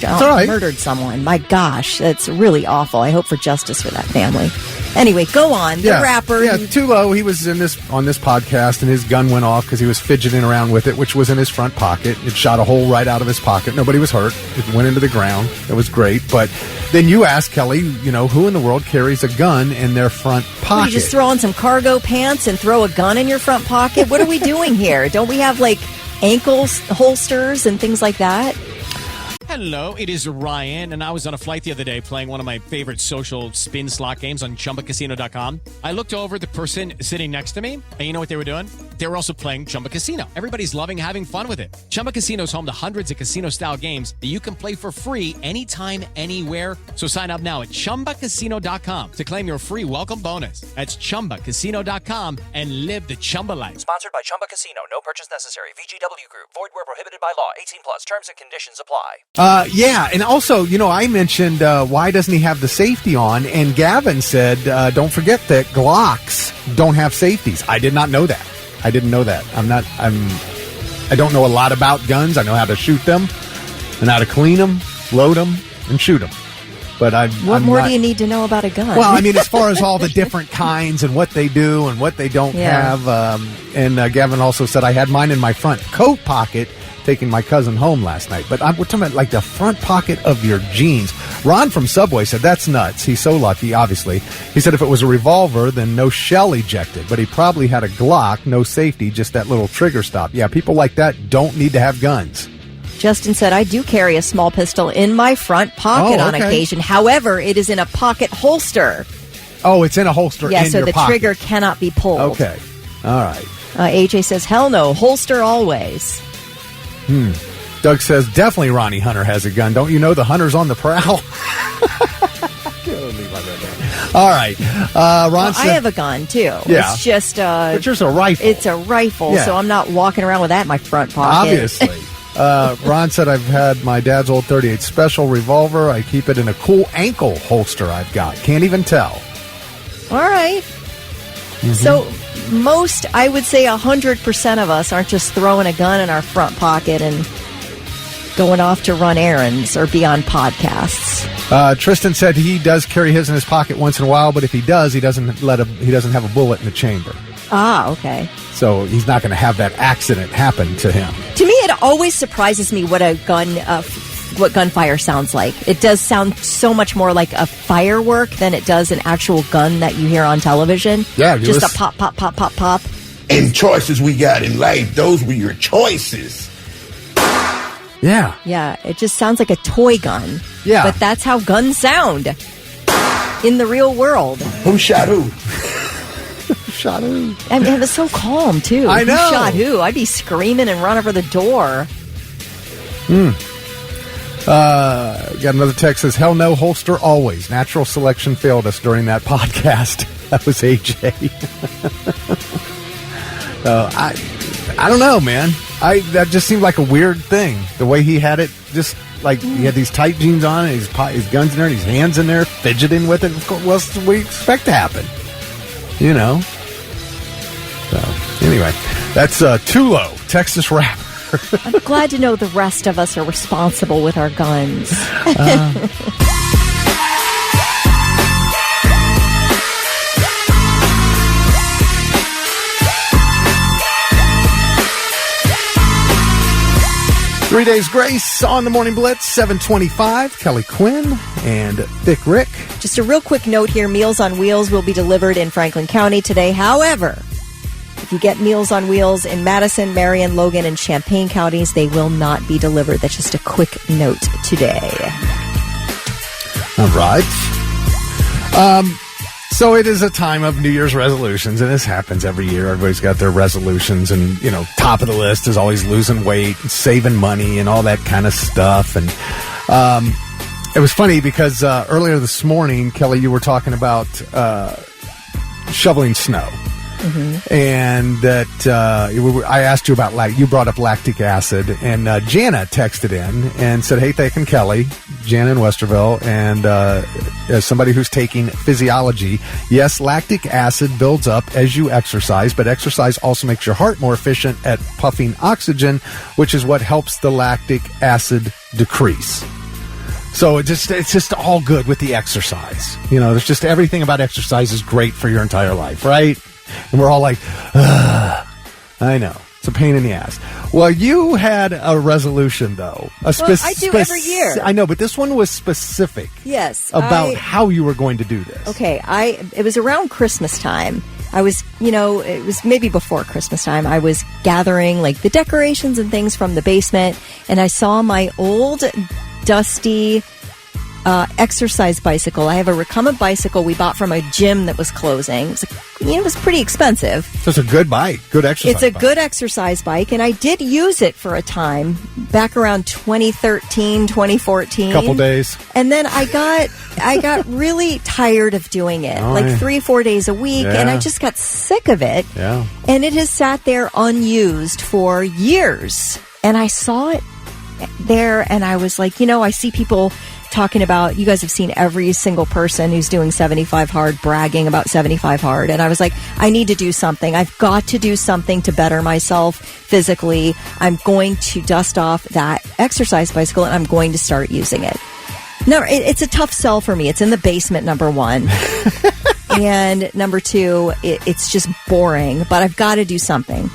all right.
Murdered someone. My gosh, that's really awful. I hope for justice for that family. Anyway, go on. The rapper.
Yeah, Tulo, he was on this podcast, and his gun went off because he was fidgeting around with it, which was in his front pocket. It shot a hole right out of his pocket. Nobody was hurt. It went into the ground. It was great. But then you asked Kelly, who in the world carries a gun in their front pocket?
You just throw on some cargo pants and throw a gun in your front pocket? What are we doing here? Don't we have, ankle holsters and things like that?
Hello, it is Ryan, and I was on a flight the other day playing one of my favorite social spin slot games on ChumbaCasino.com. I looked over at the person sitting next to me, and you know what they were doing? They were also playing Chumba Casino. Everybody's loving having fun with it. Chumba Casino is home to hundreds of casino-style games that you can play for free anytime, anywhere. So sign up now at ChumbaCasino.com to claim your free welcome bonus. That's ChumbaCasino.com and live the Chumba life.
Sponsored by Chumba Casino. No purchase necessary. VGW Group. Void where prohibited by law. 18+. Terms and conditions apply.
And also, I mentioned why doesn't he have the safety on? And Gavin said, don't forget that Glocks don't have safeties. I did not know that. I didn't know that. I don't know a lot about guns. I know how to shoot them and how to clean them, load them, and shoot them. But
what more do you need to know about a gun?
Well, as far as all the different kinds and what they do and what they don't have. Gavin also said, I had mine in my front coat pocket taking my cousin home last night. But we're talking about the front pocket of your jeans. Ron from Subway said, that's nuts. He's so lucky, obviously. He said if it was a revolver, then no shell ejected. But he probably had a Glock, no safety, just that little trigger stop. Yeah, people like that don't need to have guns.
Justin said, I do carry a small pistol in my front pocket on occasion. However, it is in a pocket holster.
Oh, it's in a holster in your pocket.
Yeah, so the trigger cannot be pulled.
Okay. All right.
AJ says, hell no, holster always.
Doug says, definitely Ronnie Hunter has a gun. Don't you know the hunter's on the prowl? All right. Ron said,
I have a gun, too.
Yeah.
It's just...
but yours a rifle.
It's a rifle, so I'm not walking around with that in my front pocket.
Obviously. Ron said, I've had my dad's old .38 Special revolver. I keep it in a cool ankle holster I've got. Can't even tell.
All right. So I would say 100% of us aren't just throwing a gun in our front pocket and going off to run errands or be on podcasts.
Tristan said he does carry his in his pocket once in a while, but if he does, he doesn't have a bullet in the chamber.
Ah, okay.
So he's not going to have that accident happen to him.
To me, it always surprises me what what gunfire sounds like. It does sound so much more like a firework than it does an actual gun that you hear on television.
Yeah,
just a pop, pop, pop, pop, pop.
And choices we got in life, those were your choices.
Yeah.
Yeah, it just sounds like a toy gun.
Yeah.
But that's how guns sound. in the real world.
Who shot who?
Shot who?
I mean, it was so calm, too.
I know.
Who shot who? I'd be screaming and running for the door.
Got another text says, hell no, holster always. Natural selection failed us during that podcast. That was AJ. I don't know, man. That just seemed like a weird thing. The way he had it, just like he had these tight jeans on, and his gun's in there, and his hands in there, fidgeting with it. What else do we expect to happen? You know? So, anyway, that's Tulo, Texas rapper.
I'm glad to know the rest of us are responsible with our guns.
3 Days Grace on the Morning Blitz, 725. Kelly Quinn and Thick Rick.
Just a real quick note here. Meals on Wheels will be delivered in Franklin County today. However, if you get Meals on Wheels in Madison, Marion, Logan, and Champaign counties, they will not be delivered. That's just a quick note today.
All right. So it is a time of New Year's resolutions, and this happens every year. Everybody's got their resolutions, and, you know, top of the list is always losing weight, saving money, and all that kind of stuff. And it was funny because earlier this morning, Kelly, you were talking about shoveling snow. Mm-hmm. And that I asked you about, you brought up lactic acid, and Jana texted in and said, hey, Thick and Kelly, Jana in Westerville, and as somebody who's taking physiology, yes, lactic acid builds up as you exercise, but exercise also makes your heart more efficient at puffing oxygen, which is what helps the lactic acid decrease. So it's just all good with the exercise. You know, there's just everything about exercise is great for your entire life, right? And we're all like, I know. It's a pain in the ass. Well, you had a resolution, though.
I do every year.
I know, but this one was specific.
Yes.
About how you were going to do this.
Okay. It was around Christmas time. I was, it was maybe before Christmas time. I was gathering, the decorations and things from the basement, and I saw my old, dusty exercise bicycle. I have a recumbent bicycle we bought from a gym that was closing. It was pretty expensive.
So it's a good bike, good exercise bike.
Good exercise bike, and I did use it for a time back around 2013, 2014.
Couple days.
And then I got really tired of doing it, 3-4 days a week, and I just got sick of it.
Yeah.
And it has sat there unused for years. And I saw it there, and I was like, I see people talking about, you guys have seen every single person who's doing 75 hard bragging about 75 hard, and I was like, I need to do something. I've got to do something to better myself physically. I'm going to dust off that exercise bicycle, and I'm going to start using it. No, it's a tough sell for me. It's in the basement, number one. And number two, it's just boring, but I've got to do something.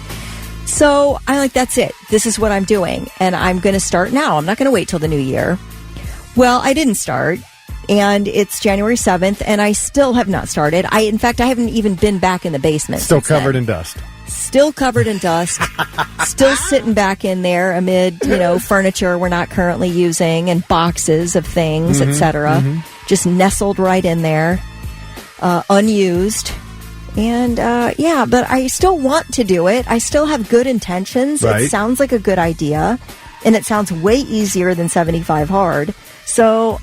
So I'm like, that's it. This is what I'm doing, and I'm going to start now. I'm not going to wait till the new year. Well, I didn't start, and it's January 7th, and I still have not started. In fact, I haven't even been back in the basement.
Still covered in dust.
Still covered in dust. Still sitting back in there amid, furniture we're not currently using and boxes of things, etc. Just nestled right in there, unused. And, but I still want to do it. I still have good intentions. Right. It sounds like a good idea, and it sounds way easier than 75 hard. So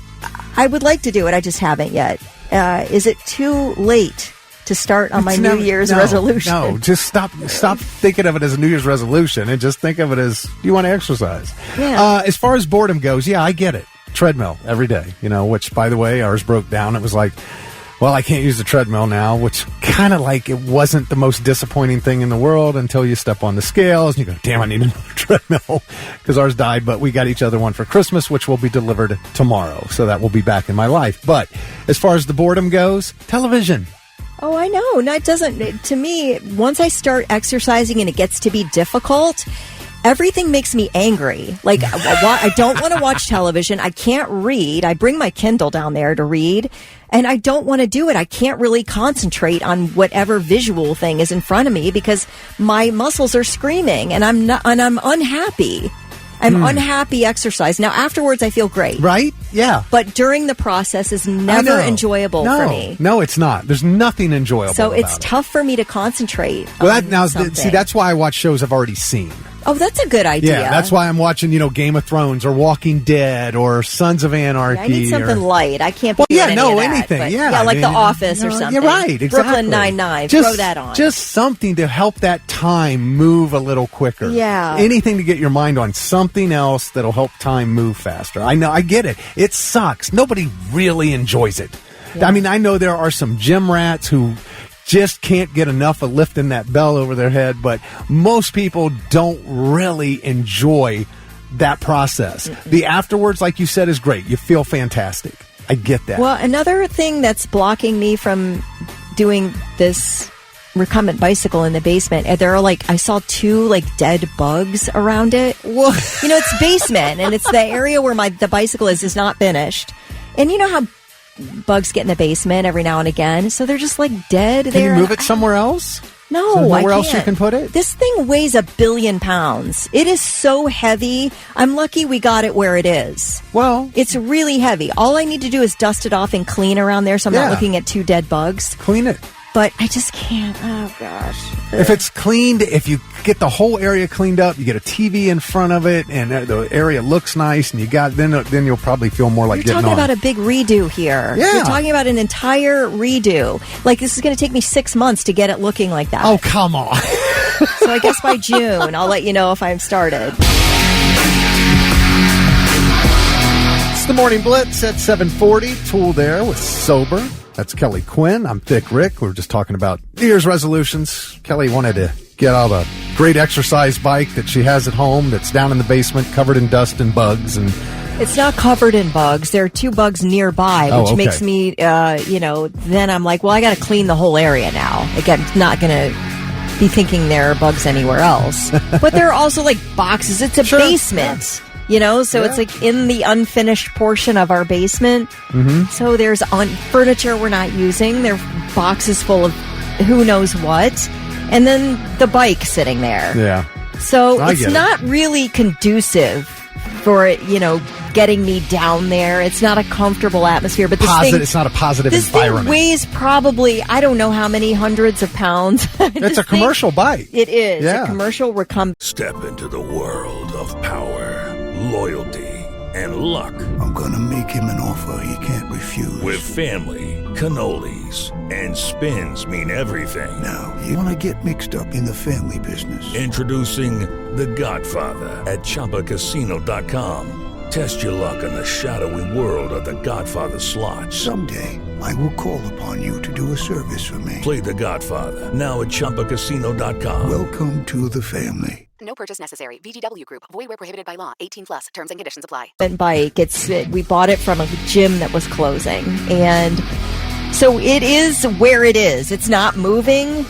I would like to do it. I just haven't yet. Is it too late to start on my New Year's resolution?
No, just stop thinking of it as a New Year's resolution and just think of it as you want to exercise.
Yeah.
As far as boredom goes, I get it. Treadmill every day, which, by the way, ours broke down. It was like, well, I can't use the treadmill now, which kind of it wasn't the most disappointing thing in the world until you step on the scales and you go, damn, I need another treadmill, because ours died, but we got each other one for Christmas, which will be delivered tomorrow. So that will be back in my life. But as far as the boredom goes, television.
Oh, I know. No, it doesn't. To me, once I start exercising and it gets to be difficult, everything makes me angry. I don't want to watch television. I can't read. I bring my Kindle down there to read, and I don't want to do it. I can't really concentrate on whatever visual thing is in front of me because my muscles are screaming, and I'm unhappy. I'm unhappy exercise. Now, afterwards, I feel great.
Right? Yeah.
But during the process is never enjoyable for me.
No, it's not. There's nothing enjoyable
So
about
it's tough for me to concentrate on something.
See, that's why I watch shows I've already seen.
Oh, that's a good idea.
Yeah, that's why I'm watching, Game of Thrones or Walking Dead or Sons of Anarchy.
Yeah, I need something light. I can't be doing any of that,
anything.
but
Yeah,
like The Office or something.
Yeah, right, exactly.
Brooklyn Nine-Nine. Throw that on.
Just something to help that time move a little quicker.
Yeah.
Anything to get your mind on something else that'll help time move faster. I know, I get it. It sucks. Nobody really enjoys it. Yeah. I mean, I know there are some gym rats who just can't get enough of lifting that bell over their head, but most people don't really enjoy that process. Mm-mm. The afterwards, like you said, is great. You feel fantastic. I get that.
Well, another thing that's blocking me from doing this recumbent bicycle in the basement, there are I saw 2 dead bugs around it. Well, it's basement, and it's the area where the bicycle is not finished. And you know how bugs get in the basement every now and again, so they're just dead there.
Can you move it somewhere else?
No,
so
I can't.
Else you can put it?
This thing weighs 1 billion pounds. It is so heavy. I'm lucky we got it where it is.
Well,
it's really heavy. All I need to do is dust it off and clean around there, so I'm not looking at 2 dead bugs.
Clean it.
But I just can't. Oh, gosh.
If it's cleaned, if you get the whole area cleaned up, you get a TV in front of it, and the area looks nice, and then you'll probably feel more like
You're
getting on.
You're talking about a big redo here.
Yeah.
You're talking about an entire redo. This is going to take me 6 months to get it looking like that.
Oh, come on.
So I guess by June, I'll let you know if I'm started.
It's the Morning Blitz at 7:40. Tool there with Sober. That's Kelly Quinn. I'm Thick Rick. We were just talking about New Year's resolutions. Kelly wanted to get out a great exercise bike that she has at home that's down in the basement, covered in dust and bugs. And
it's not covered in bugs. There are 2 bugs nearby, which makes me, then I'm like, well, I got to clean the whole area now. Again, not going to be thinking there are bugs anywhere else. But there are also boxes. It's a basement. So it's in the unfinished portion of our basement.
Mm-hmm.
So there's furniture we're not using. There are boxes full of who knows what. And then the bike sitting there.
Yeah.
So it's not really conducive for it, getting me down there. It's not a comfortable atmosphere. But
it's not a positive environment.
This thing weighs probably, I don't know how many hundreds of pounds.
It's a commercial bike.
It is. A commercial recumbent.
Step into the world of power, loyalty, and luck.
I'm gonna make him an offer he can't refuse.
With family, cannolis, and spins mean everything.
Now, you wanna get mixed up in the family business.
Introducing The Godfather at ChumbaCasino.com. Test your luck in the shadowy world of The Godfather slot.
Someday, I will call upon you to do a service for me.
Play The Godfather now at ChumbaCasino.com.
Welcome to the family.
No purchase necessary. VGW Group. Void where prohibited by law. 18+. Terms and conditions apply.
Bike. We bought it from a gym that was closing, and so it is where it is. It's not moving,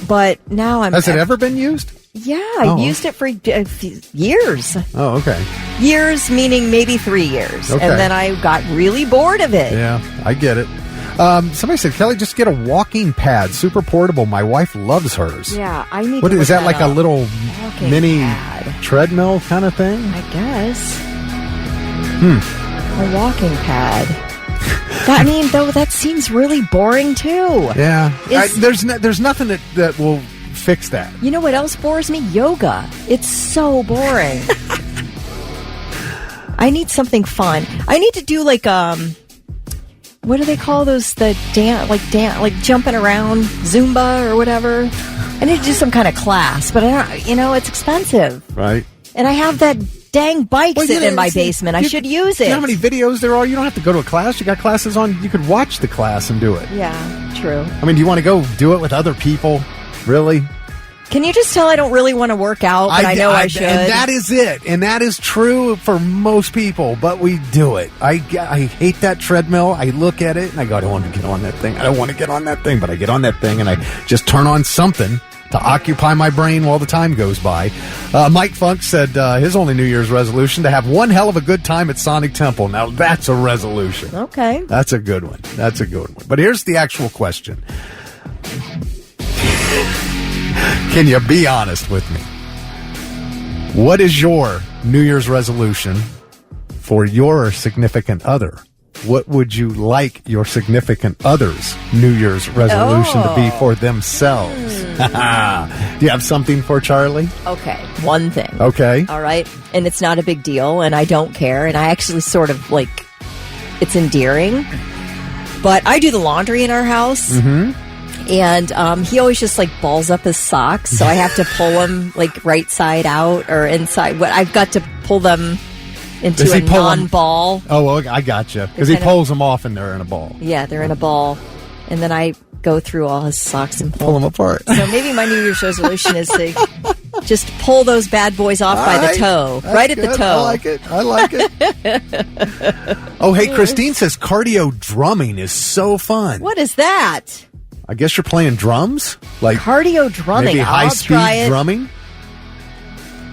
but now
Has it ever been used?
Yeah, I've used it for years.
Oh, okay.
Years, meaning maybe 3 years,
okay.
And then I got really bored of it.
Yeah, I get it. Somebody said, Kelly, just get a walking pad, super portable. My wife loves hers.
Yeah, I need.
What
to
is that? Like a little mini
pad.
Treadmill kind of thing?
I guess. A walking pad. That seems really boring too.
Yeah, there's nothing that will fix that.
You know what else bores me? Yoga. It's so boring. I need something fun. I need to do what do they call those? The like jumping around, Zumba or whatever. I need to do some kind of class, but I don't. It's expensive,
right?
And I have that dang bike sitting in my basement. I should use it.
You know how many videos there are? You don't have to go to a class. You got classes on. You could watch the class and do it.
Yeah, true.
I mean, do you want to go do it with other people? Really?
Can you just tell I don't really want to work out, but I know I should?
And that is it. And that is true for most people, but we do it. I hate that treadmill. I look at it and I go, I don't want to get on that thing. I don't want to get on that thing, but I get on that thing and I just turn on something to occupy my brain while the time goes by. Mike Funk said his only New Year's resolution to have one hell of a good time at Sonic Temple. Now that's a resolution.
Okay.
That's a good one. That's a good one. But here's the actual question. Can you be honest with me? What is your New Year's resolution for your significant other? What would you like your significant other's New Year's resolution to be for themselves? Do you have something for Charlie?
Okay, one thing.
Okay.
All right. And it's not a big deal, and I don't care. And I actually sort of like, it's endearing. But I do the laundry in our house.
Mm-hmm.
And he always just like balls up his socks. So I have to pull them like right side out or inside. What I've got to pull them into a non-ball.
Oh, well, I gotcha. Because he pulls them off and they're in a ball.
Yeah, they're in a ball. And then I go through all his socks and
pull them apart.
So maybe my New Year's resolution is to just pull those bad boys off by the toe. Right at the toe.
I like it. Oh, hey, Christine says cardio drumming is so fun.
What is that?
I guess you're playing drums? Like
cardio drumming.
Maybe high-speed drumming?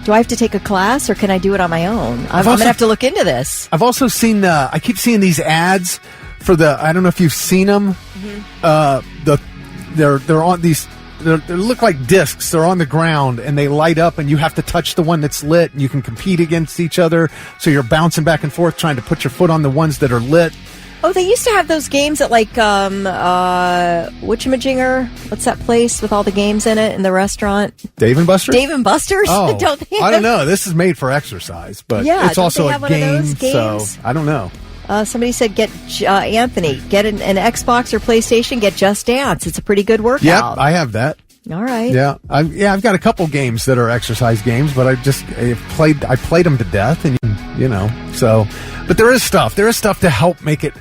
Do I have to take a class or can I do it on my own? I'm going to have to look into this.
I've also seen, I keep seeing these ads for I don't know if you've seen them. Mm-hmm. They're on these, they look like discs. They're on the ground and they light up and you have to touch the one that's lit and you can compete against each other. So you're bouncing back and forth trying to put your foot on the ones that are lit.
Oh, they used to have those games at like, whatchamajinger? What's that place with all the games in it in the restaurant?
Dave & Buster's?
Dave & Buster's?
Oh,
I
don't know. This is made for exercise, but it's also a game, so I don't know.
Somebody said Anthony, get an Xbox or PlayStation, get Just Dance. It's a pretty good workout.
Yep, I have that.
All right.
Yeah, I've got a couple games that are exercise games, but I played them to death, and so. But there is stuff to help make it,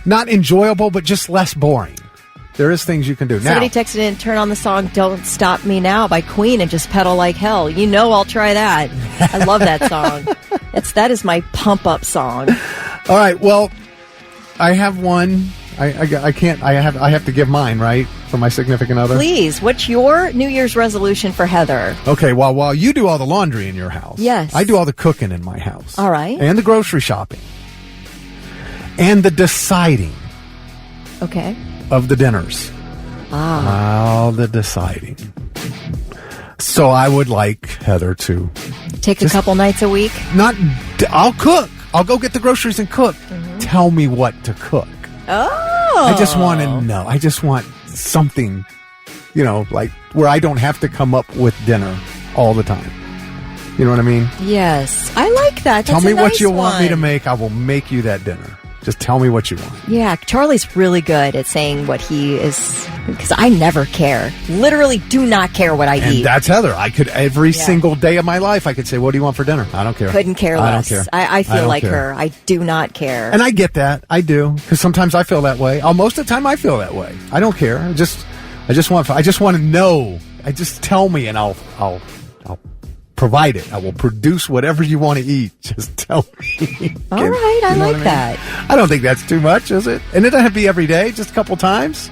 not enjoyable, but just less boring. There is things you can do.
Somebody texted in, turn on the song "Don't Stop Me Now" by Queen and just pedal like hell. I'll try that. I love that song. That is my pump up song.
All right. Well, I have one. I can't. I have to give mine, right, for my significant other.
Please. What's your New Year's resolution for Heather?
Okay. Well, while you do all the laundry in your house,
yes,
I do all the cooking in my house.
All right.
And the grocery shopping, and the deciding.
Okay.
Of the dinners. All the deciding. So I would like Heather to
take a couple nights a week.
I'll cook. I'll go get the groceries and cook. Mm-hmm. Tell me what to cook.
Oh.
I just want to know. I just want something, like where I don't have to come up with dinner all the time. You know what I mean?
Yes. I like that.
Tell me what you
want
me to make. I will make you that dinner. Just tell me what you want.
Yeah, Charlie's really good at saying what he is, because I never care. Literally do not care what I eat.
And that's Heather. I could, every single day of my life, I could say, what do you want for dinner? I don't care.
Couldn't care less.
I don't care.
I feel like her. I do not care.
And I get that. I do. Because sometimes I feel that way. Most of the time I feel that way. I don't care. I just want to know. Just tell me and I'll provide it. I will produce whatever you want to eat. Just tell me.
All right. I like that.
I don't think that's too much, is it? And it doesn't have to be every day, just a couple times.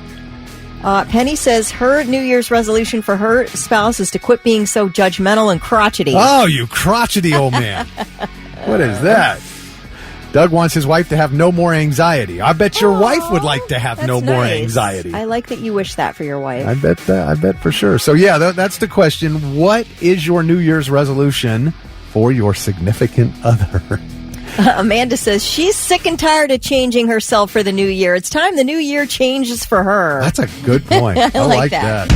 Penny says her New Year's resolution for her spouse is to quit being so judgmental and crotchety.
Oh, you crotchety old man. What is that? Doug wants his wife to have no more anxiety. I bet your wife would like to have no more anxiety.
I like that you wish that for your wife.
I bet for sure. So yeah, that's the question. What is your New Year's resolution for your significant other?
Amanda says she's sick and tired of changing herself for the new year. It's time the new year changes for her.
That's a good point. I like that.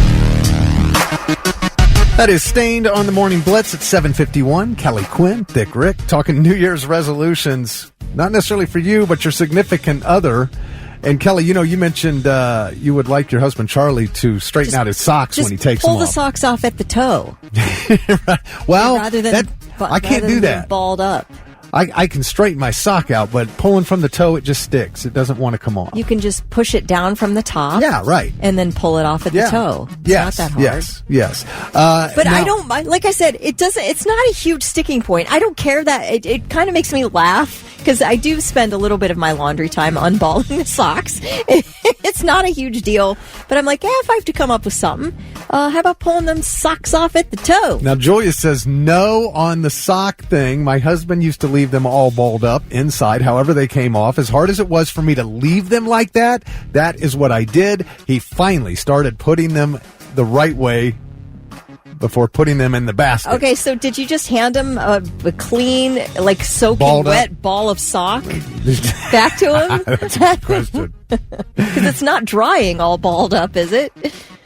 That is Stained on the Morning Blitz at 7:51. Kelly Quinn, Thick Rick, talking New Year's resolutions. Not necessarily for you, but your significant other. And Kelly, you mentioned you would like your husband Charlie to straighten out his socks when he takes them off.
Pull the socks off at the toe.
Right. Well,
I
can't do that.
Balled up.
I can straighten my sock out, but pulling from the toe, it just sticks. It doesn't want to come off.
You can just push it down from the top.
Yeah, right.
And then pull it off at the toe. It's not that hard.
Yes.
But I don't mind. Like I said, it's not a huge sticking point. I don't care that it kind of makes me laugh because I do spend a little bit of my laundry time unballing the socks. It's not a huge deal, but I'm like, if I have to come up with something, how about pulling them socks off at the toe?
Now, Julia says no on the sock thing. My husband used to leave them all balled up inside, however they came off. As hard as it was for me to leave them like that, that is what I did. He finally started putting them the right way before putting them in the basket.
Okay, so did you just hand him a clean, like soaking
Balled
wet
up.
ball of sock back to him?
That's a good question.
Because it's not drying all balled up, is it?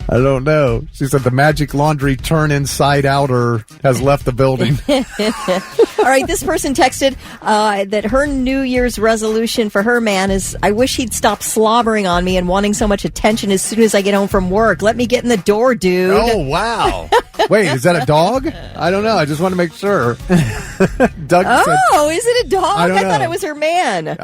I don't know. She said the magic laundry turn inside outer has left the building.
All right, this person texted that her New Year's resolution for her man is, I wish he'd stop slobbering on me and wanting so much attention as soon as I get home from work. Let me get in the door, dude.
Oh, wow. Wait, is that a dog? I don't know. I just want to make sure. Doug said,
is it a dog?
I don't know.
Thought it was her man.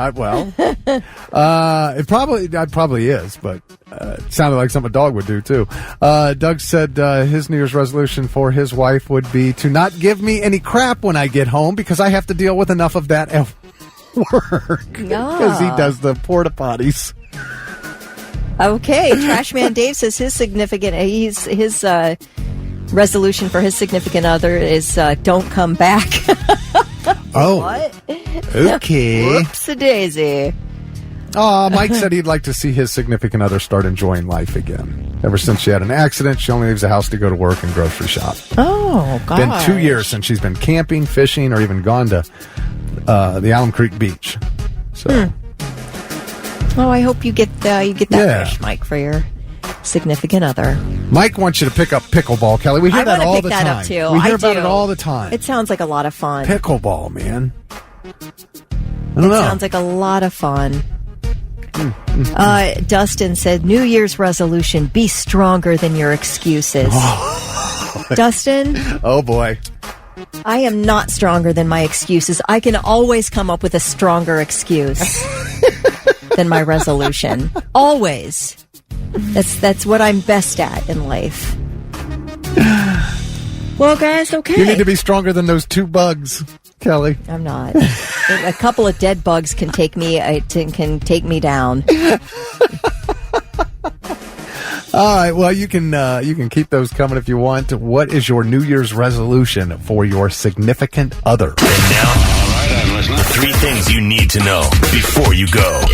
It probably is, but it sounded like something a dog would do, too. Doug said his New Year's resolution for his wife would be to not give me any crap when I get home because I have to deal with enough of that at work. Because he does the porta potties.
Okay, Trashman Dave says his resolution for his significant other is don't come back.
Oh.
What?
Okay.
Whoops-a-daisy.
Mike said he'd like to see his significant other start enjoying life again. Ever since she had an accident, she only leaves the house to go to work and grocery shop.
Oh, gosh.
Been 2 years since she's been camping, fishing, or even gone to the Alum Creek Beach. So,
Oh, I hope you get that fish, Mike, for your significant other.
Mike wants you to pick up pickleball, Kelly. We hear that all the time.
I want to pick that up, too.
We hear about it all the time.
It sounds like a lot of fun.
Pickleball, man. I don't know.
Sounds like a lot of fun. Dustin said, New Year's resolution, be stronger than your excuses. Dustin?
Oh, boy.
I am not stronger than my excuses. I can always come up with a stronger excuse than my resolution. Always. That's what I'm best at in life. Well, guys, okay.
You need to be stronger than those 2 bugs, Kelly.
I'm not. A couple of dead bugs can take me down.
All right. Well, you can keep those coming if you want. What is your New Year's resolution for your significant other?
And now, all right, I'm listening. 3 things you need to know before you go.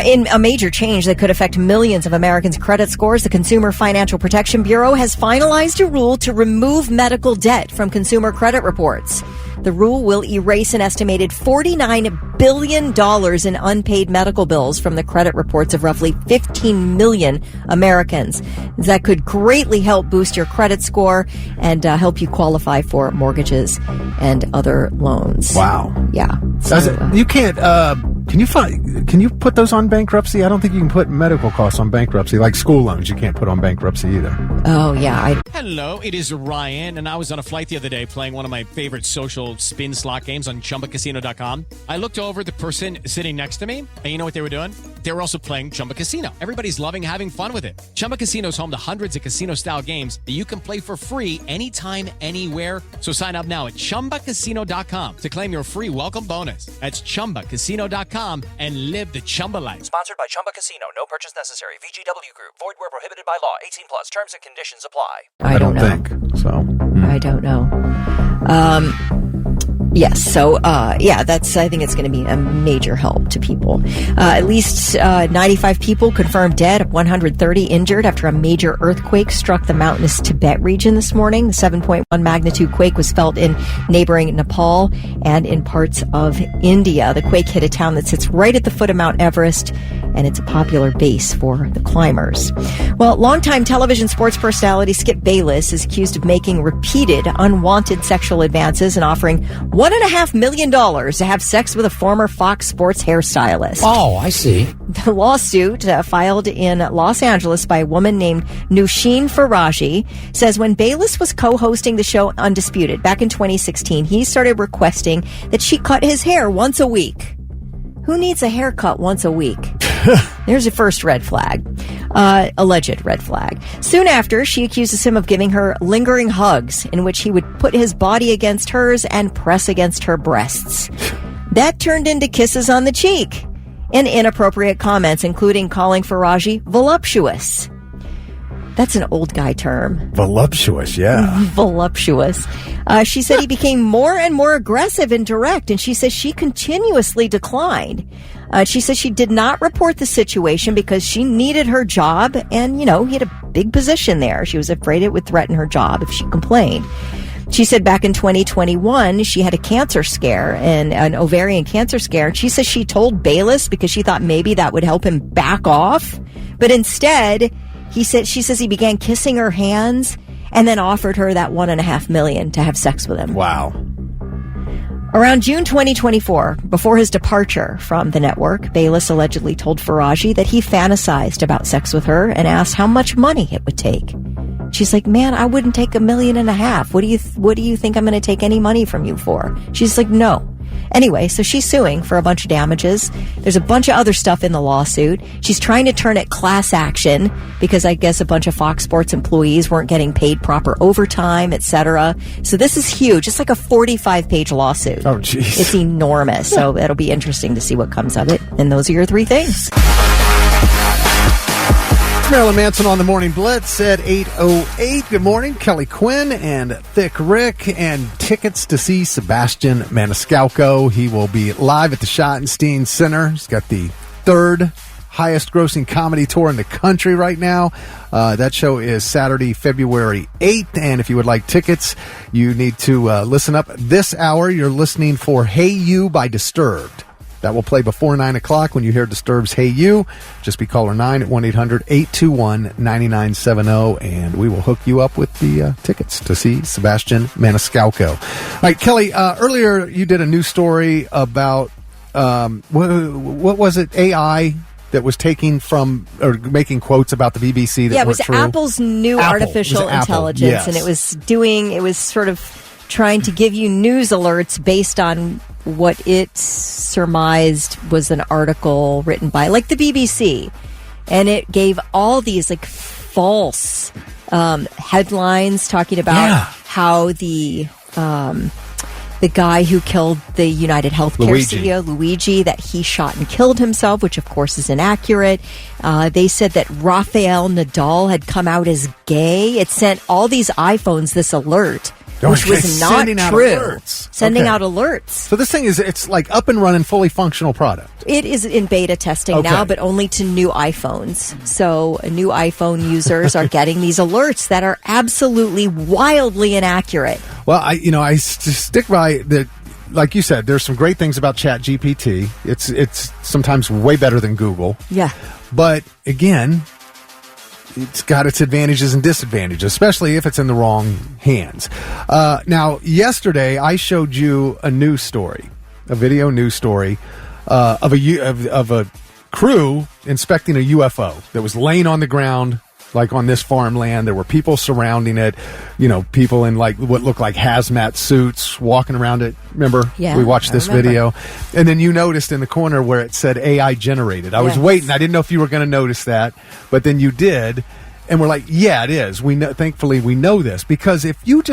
In a major change that could affect millions of Americans' credit scores, the Consumer Financial Protection Bureau has finalized a rule to remove medical debt from consumer credit reports. The rule will erase an estimated $49 billion in unpaid medical bills from the credit reports of roughly 15 million Americans. That could greatly help boost your credit score and help you qualify for mortgages and other loans.
Wow.
Yeah.
You can't. Can you put those on bankruptcy? I don't think you can put medical costs on bankruptcy. Like school loans, you can't put on bankruptcy either.
Oh, yeah.
Hello, it is Ryan, and I was on a flight the other day playing one of my favorite social spin slot games on ChumbaCasino.com. I looked over at the person sitting next to me, and you know what they were doing? They were also playing Chumba Casino. Everybody's loving having fun with it. Chumba Casino is home to hundreds of casino-style games that you can play for free anytime, anywhere. So sign up now at ChumbaCasino.com to claim your free welcome bonus. That's ChumbaCasino.com and live the Chumba life.
Sponsored by Chumba Casino. No purchase necessary. VGW Group. Void where prohibited by law. 18 plus. Terms and conditions apply.
I don't
think so.
I don't know. Yes. So, I think it's going to be a major help to people. At least 95 people confirmed dead, 130 injured after a major earthquake struck the mountainous Tibet region this morning. The 7.1 magnitude quake was felt in neighboring Nepal and in parts of India. The quake hit a town that sits right at the foot of Mount Everest, and it's a popular base for the climbers. Well, longtime television sports personality Skip Bayless is accused of making repeated unwanted sexual advances and offering $1.5 million to have sex with a former Fox Sports hairstylist.
Oh, I see.
The lawsuit filed in Los Angeles by a woman named Nushin Faraji says when Bayless was co-hosting the show Undisputed back in 2016, he started requesting that she cut his hair once a week. Who needs a haircut once a week? There's your first red flag. Alleged red flag. Soon after, she accuses him of giving her lingering hugs in which he would put his body against hers and press against her breasts. That turned into kisses on the cheek and inappropriate comments, including calling Faraji voluptuous. That's an old guy term.
Voluptuous, yeah.
Voluptuous. She said he became more and more aggressive and direct, and she says she continuously declined. She says she did not report the situation because she needed her job, and, he had a big position there. She was afraid it would threaten her job if she complained. She said back in 2021, she had a cancer scare, and an ovarian cancer scare. She says she told Bayless because she thought maybe that would help him back off. But instead, she says he began kissing her hands and then offered her that $1.5 million to have sex with him.
Wow.
Around June 2024, before his departure from the network, Bayless allegedly told Faraji that he fantasized about sex with her and asked how much money it would take. She's like, man, I wouldn't take $1.5 million. What do you think I'm going to take any money from you for? She's like, no. Anyway, so she's suing for a bunch of damages. There's a bunch of other stuff in the lawsuit. She's trying to turn it class action because I guess a bunch of Fox Sports employees weren't getting paid proper overtime, etc. So this is huge. It's like a 45-page lawsuit.
Oh, jeez.
It's enormous. So it'll be interesting to see what comes of it. And those are your three things.
Marilyn Manson on the Morning Blitz at 8:08. Good morning, Kelly Quinn and Thick Rick, and tickets to see Sebastian Maniscalco. He will be live at the Schottenstein Center. He's got the third highest grossing comedy tour in the country right now. That show is Saturday, February 8th, and if you would like tickets, you need to listen up. This hour, you're listening for Hey You by Disturbed. That will play before 9 o'clock. When you hear Disturbed's Hey You, just be caller 9 at 1-800-821-9970, and we will hook you up with the tickets to see Sebastian Maniscalco. All right, Kelly, earlier you did a news story about, what was it, AI that was taking from, or making quotes about the BBC that
yeah, it was
true?
Apple's new artificial intelligence,
yes.
And it was sort of trying to give you news alerts based on what it surmised was an article written by, like, the BBC. And it gave all these, like, false headlines talking about how the guy who killed the United Healthcare CEO, Luigi, that he shot and killed himself, which, of course, is inaccurate. They said that Rafael Nadal had come out as gay. It sent all these iPhones this alert, which was not true. Sending out alerts.
So this thing it's like up and running, fully functional product.
It is in beta testing now, but only to new iPhones. So new iPhone users are getting these alerts that are absolutely wildly inaccurate.
Well, I stick by that. Like you said, there's some great things about ChatGPT. It's sometimes way better than Google.
Yeah.
But again, it's got its advantages and disadvantages, especially if it's in the wrong hands. Now, yesterday I showed you a news story, a video news story of a crew inspecting a UFO that was laying on the ground, like on this farmland. There were people surrounding it, people in like what looked like hazmat suits walking around it. Remember?
Yeah,
we watched this video. And then you noticed in the corner where it said AI generated. I was waiting. I didn't know if you were going to notice that, but then you did. And we're like, yeah, it is. We know, thankfully we know this, because if you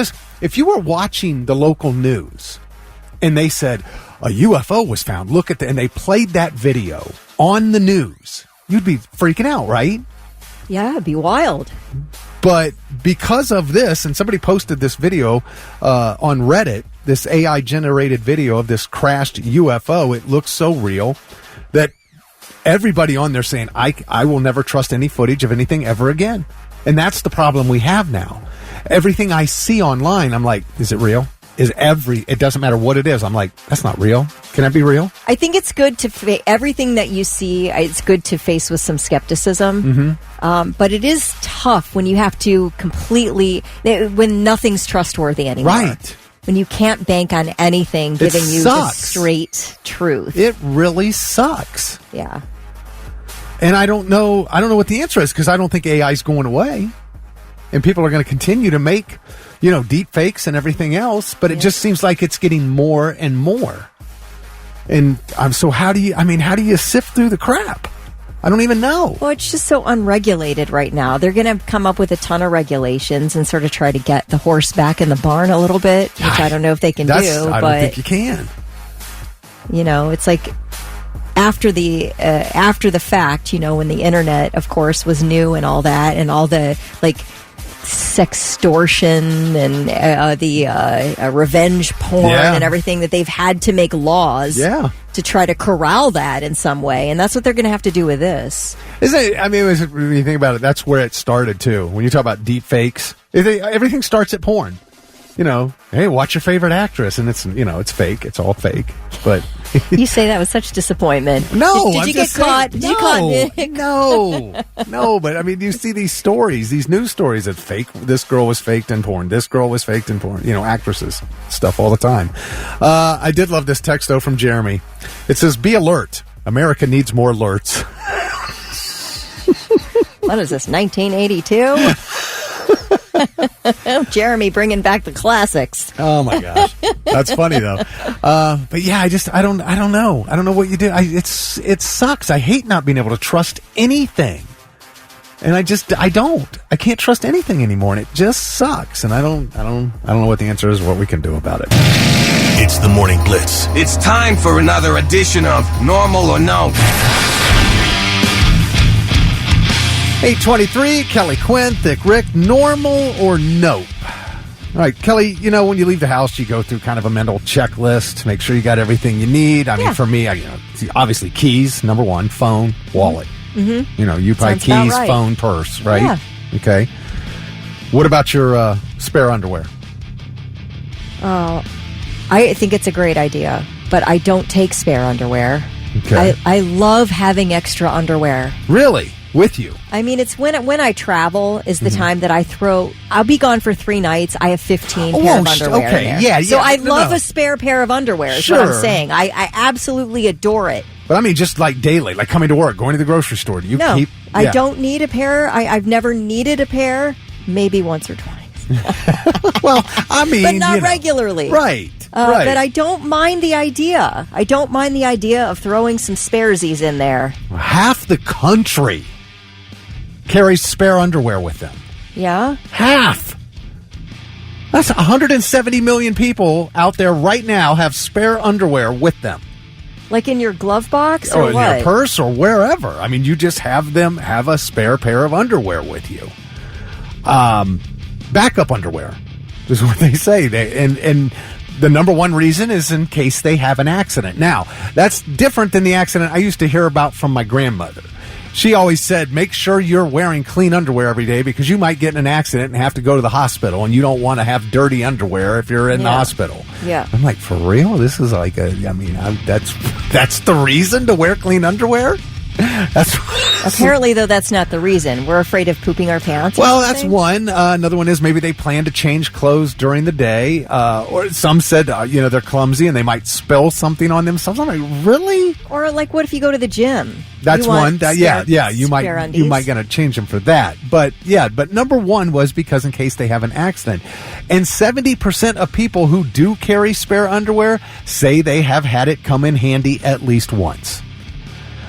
were watching the local news and they said a UFO was found, look at and they played that video on the news, you'd be freaking out, right?
Yeah, it'd be wild.
But because of this, and somebody posted this video on Reddit, this AI-generated video of this crashed UFO, it looks so real that everybody on there saying, I will never trust any footage of anything ever again. And that's the problem we have now. Everything I see online, I'm like, is it real? It doesn't matter what it is. I'm like, that's not real. Can that be real?
I think it's good to everything that you see, it's good to face with some skepticism.
Mm-hmm.
But it is tough when you have to when nothing's trustworthy anymore.
Right.
When you can't bank on anything giving you the straight truth.
It really sucks.
Yeah.
And I don't know what the answer is, because I don't think AI is going away. And people are going to continue to make, deep fakes and everything else, but it just seems like it's getting more and more. And so how do you sift through the crap? I don't even know.
Well, it's just so unregulated right now. They're going to come up with a ton of regulations and sort of try to get the horse back in the barn a little bit, which I don't know if they can do.
I don't think you can.
It's like after the fact, when the internet, of course, was new and all that, and all the sextortion and the revenge porn and everything, that they've had to make laws to try to corral that in some way, and that's what they're going to have to do with this.
Isn't it? I mean, when you think about it, that's where it started too. When you talk about deep fakes, everything starts at porn. Hey, watch your favorite actress, and it's it's fake. It's all fake. But
you say that with such disappointment.
No,
did you get caught? Did you caught Nick?
No. But I mean, you see these stories, these news stories that fake. This girl was faked in porn. This girl was faked in porn. Actresses stuff all the time. I did love this text though from Jeremy. It says, "Be alert. America needs more alerts."
What is this? 1982. Jeremy bringing back the classics.
Oh my gosh, that's funny though. But yeah, I don't know. I don't know what you do. It sucks. I hate not being able to trust anything, and I can't trust anything anymore, and it just sucks. And I don't know what the answer is, or what we can do about it.
It's the Morning Blitz.
It's time for another edition of Normal or No.
8:23, Kelly Quinn, Thick Rick, normal or nope? All right, Kelly, when you leave the house, you go through kind of a mental checklist, make sure you got everything you need. I mean, for me, obviously keys, number one, phone, wallet. Mm-hmm. You probably keys, right. Phone, purse, right?
Yeah.
Okay. What about your spare underwear?
I think it's a great idea, but I don't take spare underwear.
Okay.
I love having extra underwear.
Really? With you?
I mean, it's when I travel is the time that I'll be gone for 3 nights. I have 15 pair of underwear
okay.
in there.
Yeah.
So I love a spare pair of underwear is what I'm saying. I absolutely adore it.
But I mean, just like daily, like coming to work, going to the grocery store. Do you keep? Yeah.
I don't need a pair. I've never needed a pair, maybe once or twice.
Well, I mean,
but not regularly.
Right.
Right. But I don't mind the idea. I don't mind the idea of throwing some sparesies in there.
Half the country carries spare underwear with them.
Yeah?
Half. That's 170 million people out there right now have spare underwear with them.
Like in your glove box or
what? In
what?
Your purse or wherever. I mean, you just have a spare pair of underwear with you. Backup underwear is what they say. And the number one reason is in case they have an accident. Now, that's different than the accident I used to hear about from my grandmother. She always said, make sure you're wearing clean underwear every day because you might get in an accident and have to go to the hospital, and you don't want to have dirty underwear if you're in the hospital.
Yeah.
I'm like, for real? This is like that's the reason to wear clean underwear?
Apparently, though, that's not the reason. We're afraid of pooping our pants.
Well, that's one. Another one is maybe they plan to change clothes during the day. Or some said, they're clumsy and they might spill something on themselves. I'm like, really?
Or like, what if you go to the gym?
That's one. You might gonna change them for that. But number one was because in case they have an accident. And 70% of people who do carry spare underwear say they have had it come in handy at least once.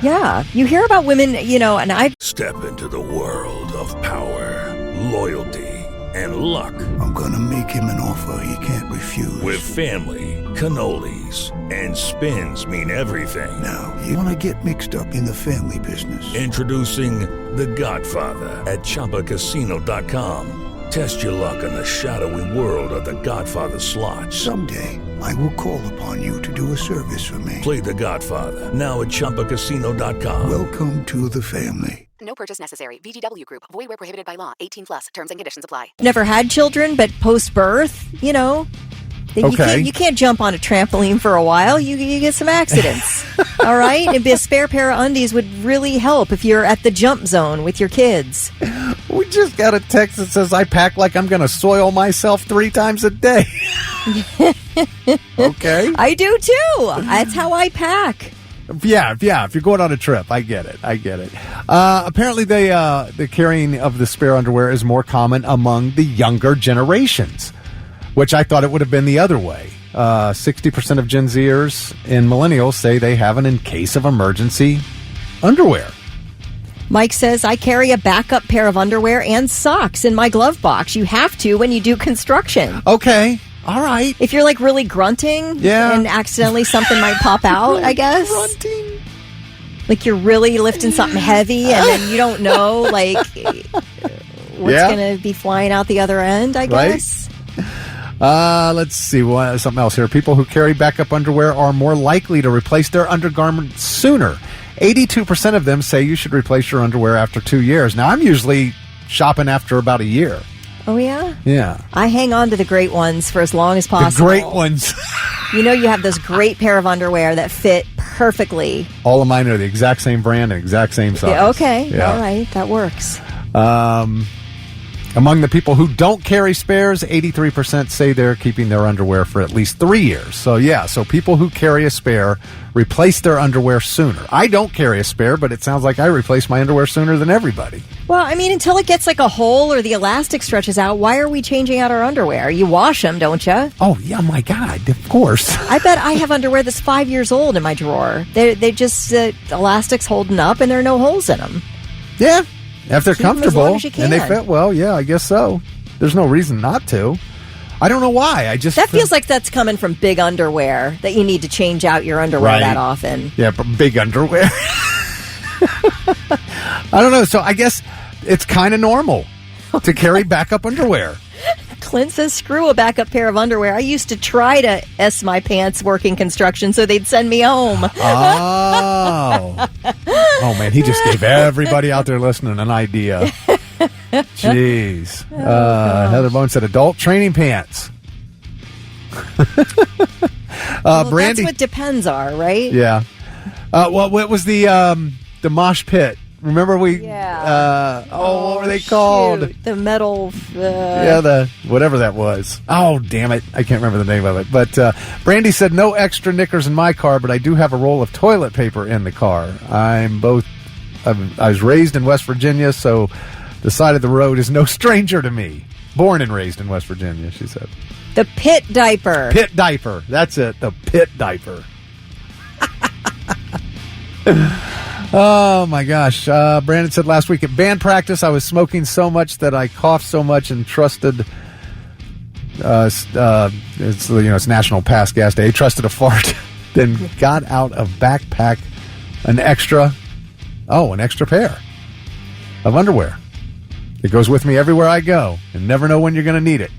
Yeah, you hear about women, and I
Step into the world of power, loyalty, and luck.
I'm gonna make him an offer he can't refuse.
With family, cannolis, and spins mean everything.
Now, you wanna get mixed up in the family business.
Introducing The Godfather at ChumbaCasino.com. Test your luck in the shadowy world of The Godfather slot.
Someday, I will call upon you to do a service for me.
Play The Godfather, now at ChumbaCasino.com.
Welcome to the family.
No purchase necessary. VGW Group. Void where prohibited by law. 18+. Terms and conditions apply.
never had children, but post-birth,
Okay.
You can't jump on a trampoline for a while. You get some accidents. All right? And a spare pair of undies would really help if you're at the jump zone with your kids.
We just got a text that says, I pack like I'm going to soil myself 3 times a day. Okay.
I do, too. That's how I pack.
Yeah. If you're going on a trip, I get it. Apparently, the carrying of the spare underwear is more common among the younger generations, which I thought it would have been the other way. 60% of Gen Zers and millennials say they have an in case of emergency underwear.
Mike says, I carry a backup pair of underwear and socks in my glove box. You have to when you do construction.
Okay. All right.
If you're like really grunting and accidentally something might pop out, I guess.
Grunting.
Like you're really lifting something heavy and then you don't know like what's going to be flying out the other end, I guess.
Let's see. Something else here. People who carry backup underwear are more likely to replace their undergarments sooner 82% of them say you should replace your underwear after 2 years. Now, I'm usually shopping after about a year.
Oh, yeah?
Yeah.
I hang on to the great ones for as long as possible.
The great ones.
You know, you have those great pair of underwear that fit perfectly.
All of mine are the exact same brand and exact same size.
Yeah, okay.
Yeah.
All right. That works.
Among the people who don't carry spares, 83% say they're keeping their underwear for at least 3 years. So, yeah, so people who carry a spare replace their underwear sooner. I don't carry a spare, but it sounds like I replace my underwear sooner than everybody.
Well, I mean, until it gets like a hole or the elastic stretches out, why are we changing out our underwear? You wash them, don't you?
Oh, yeah, my God, of course.
I bet I have underwear that's 5 years old in my drawer. They just, elastic's holding up and there are no holes in them.
Yeah. If they're
Keep 'em
comfortable
as long as you can.
and they fit well, yeah, I guess so. There's no reason not to. I don't know why.
That feels like that's coming from big underwear, that you need to change out your underwear that often.
Yeah, but big underwear. I don't know. So I guess it's kind of normal to carry backup underwear.
Clint says, screw a backup pair of underwear. I used to try to S my pants working construction so they'd send me home.
Oh. Oh, man, he just gave everybody out there listening an idea. Jeez. Heather Bone said adult training pants.
Well,
Brandy.
that's what depends are, right?
Yeah. Well, what was the mosh pit? Remember we?
Yeah.
What were they called?
Shoot. The metal.
Yeah, the whatever that was. Oh, damn it! I can't remember the name of it. But Brandy said no extra knickers in my car, but I do have a roll of toilet paper in the car. I was raised in West Virginia, so the side of the road is no stranger to me. Born and raised in West Virginia, she said.
The pit diaper.
Pit diaper. That's it. The pit diaper. Oh, my gosh. Brandon said last week at band practice, I was smoking so much that I coughed so much and trusted, it's National Pass Gas Day, trusted a fart, then got out of backpack an extra pair of underwear. It goes with me everywhere I go and never know when you're going to need it.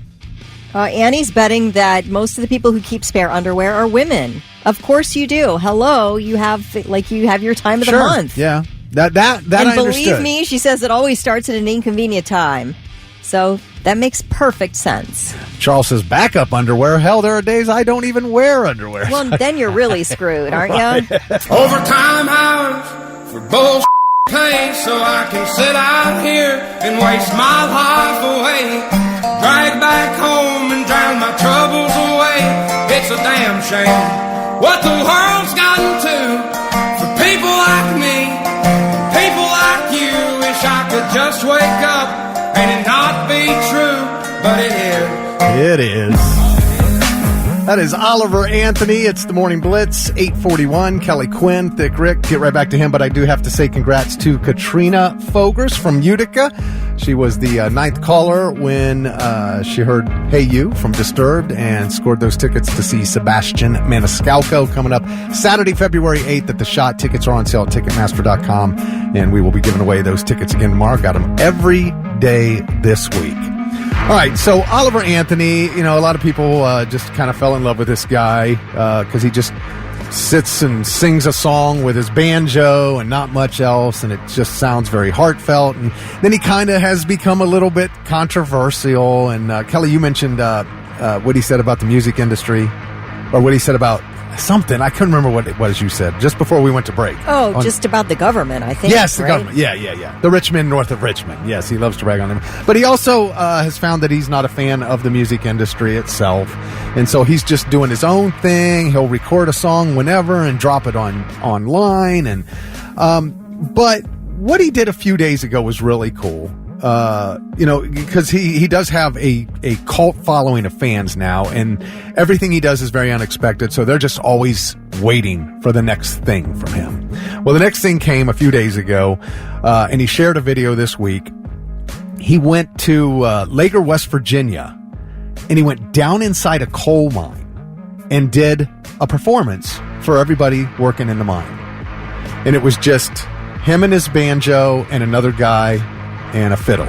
Annie's betting that most of the people who keep spare underwear are women. Of course you do. Hello, you have your time of the month.
Yeah, that
and
I
believe
understood.
me, she says it always starts at an inconvenient time. So that makes perfect sense.
Charles says backup underwear. Hell, there are days I don't even wear underwear.
Well, then you're really screwed, aren't you?
Overtime hours for bullshit pay, so I can sit out here and waste my life away. Drag back home and drown my troubles away. It's a damn shame what the world's gotten to for people like me, people like you. Wish I could just wake up and it not be true, but it is.
It is. That is Oliver Anthony. It's the Morning Blitz, 8:41. Kelly Quinn, Thick Rick. Get right back to him, but I do have to say congrats to Katrina Fogers from Utica. She was the ninth caller when she heard Hey You from Disturbed and scored those tickets to see Sebastian Maniscalco coming up Saturday, February 8th at The Shot. Tickets are on sale at Ticketmaster.com, and we will be giving away those tickets again tomorrow. Got them every day this week. All right, so Oliver Anthony, a lot of people just kind of fell in love with this guy because he just sits and sings a song with his banjo and not much else, and it just sounds very heartfelt. And then he kind of has become a little bit controversial. And Kelly, you mentioned what he said about the music industry, or what he said about something. I couldn't remember what it was you said just before we went to break.
Just about the government, I think.
Yes, the
right?
government. Yeah. The rich men north of Richmond. Yes, he loves to rag on them. But he also has found that he's not a fan of the music industry itself. And so he's just doing his own thing. He'll record a song whenever and drop it online. And but what he did a few days ago was really cool. Because he does have a cult following of fans now, and everything he does is very unexpected, so they're just always waiting for the next thing from him. Well, the next thing came a few days ago, and he shared a video this week. He went to Laker, West Virginia, and he went down inside a coal mine and did a performance for everybody working in the mine. And it was just him and his banjo and another guy and a fiddle.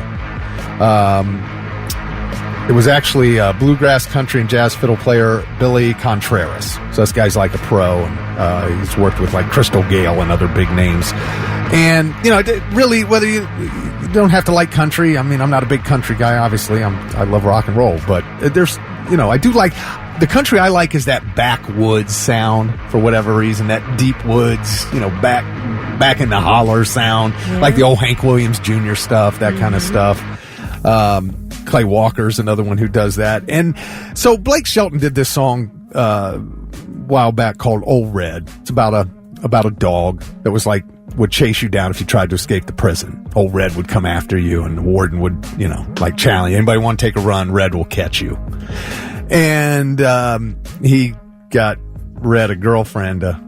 It was actually bluegrass, country, and jazz fiddle player Billy Contreras. So this guy's like a pro, and he's worked with like Crystal Gale and other big names. And, you know, really, whether you don't have to like country. I mean, I'm not a big country guy, obviously. I love rock and roll. But there's, you know, I do like... The country I like is that backwoods sound, for whatever reason. That deep woods, you know, back in the holler sound. Yeah. Like the old Hank Williams Jr. stuff, that kind of stuff. Clay Walker's another one who does that. And so Blake Shelton did this song a while back called Old Red. It's about a dog that was like would chase you down if you tried to escape the prison. Old Red would come after you, and the warden would, you know, like challenge. Anybody want to take a run? Red will catch you. And he got Red a girlfriend to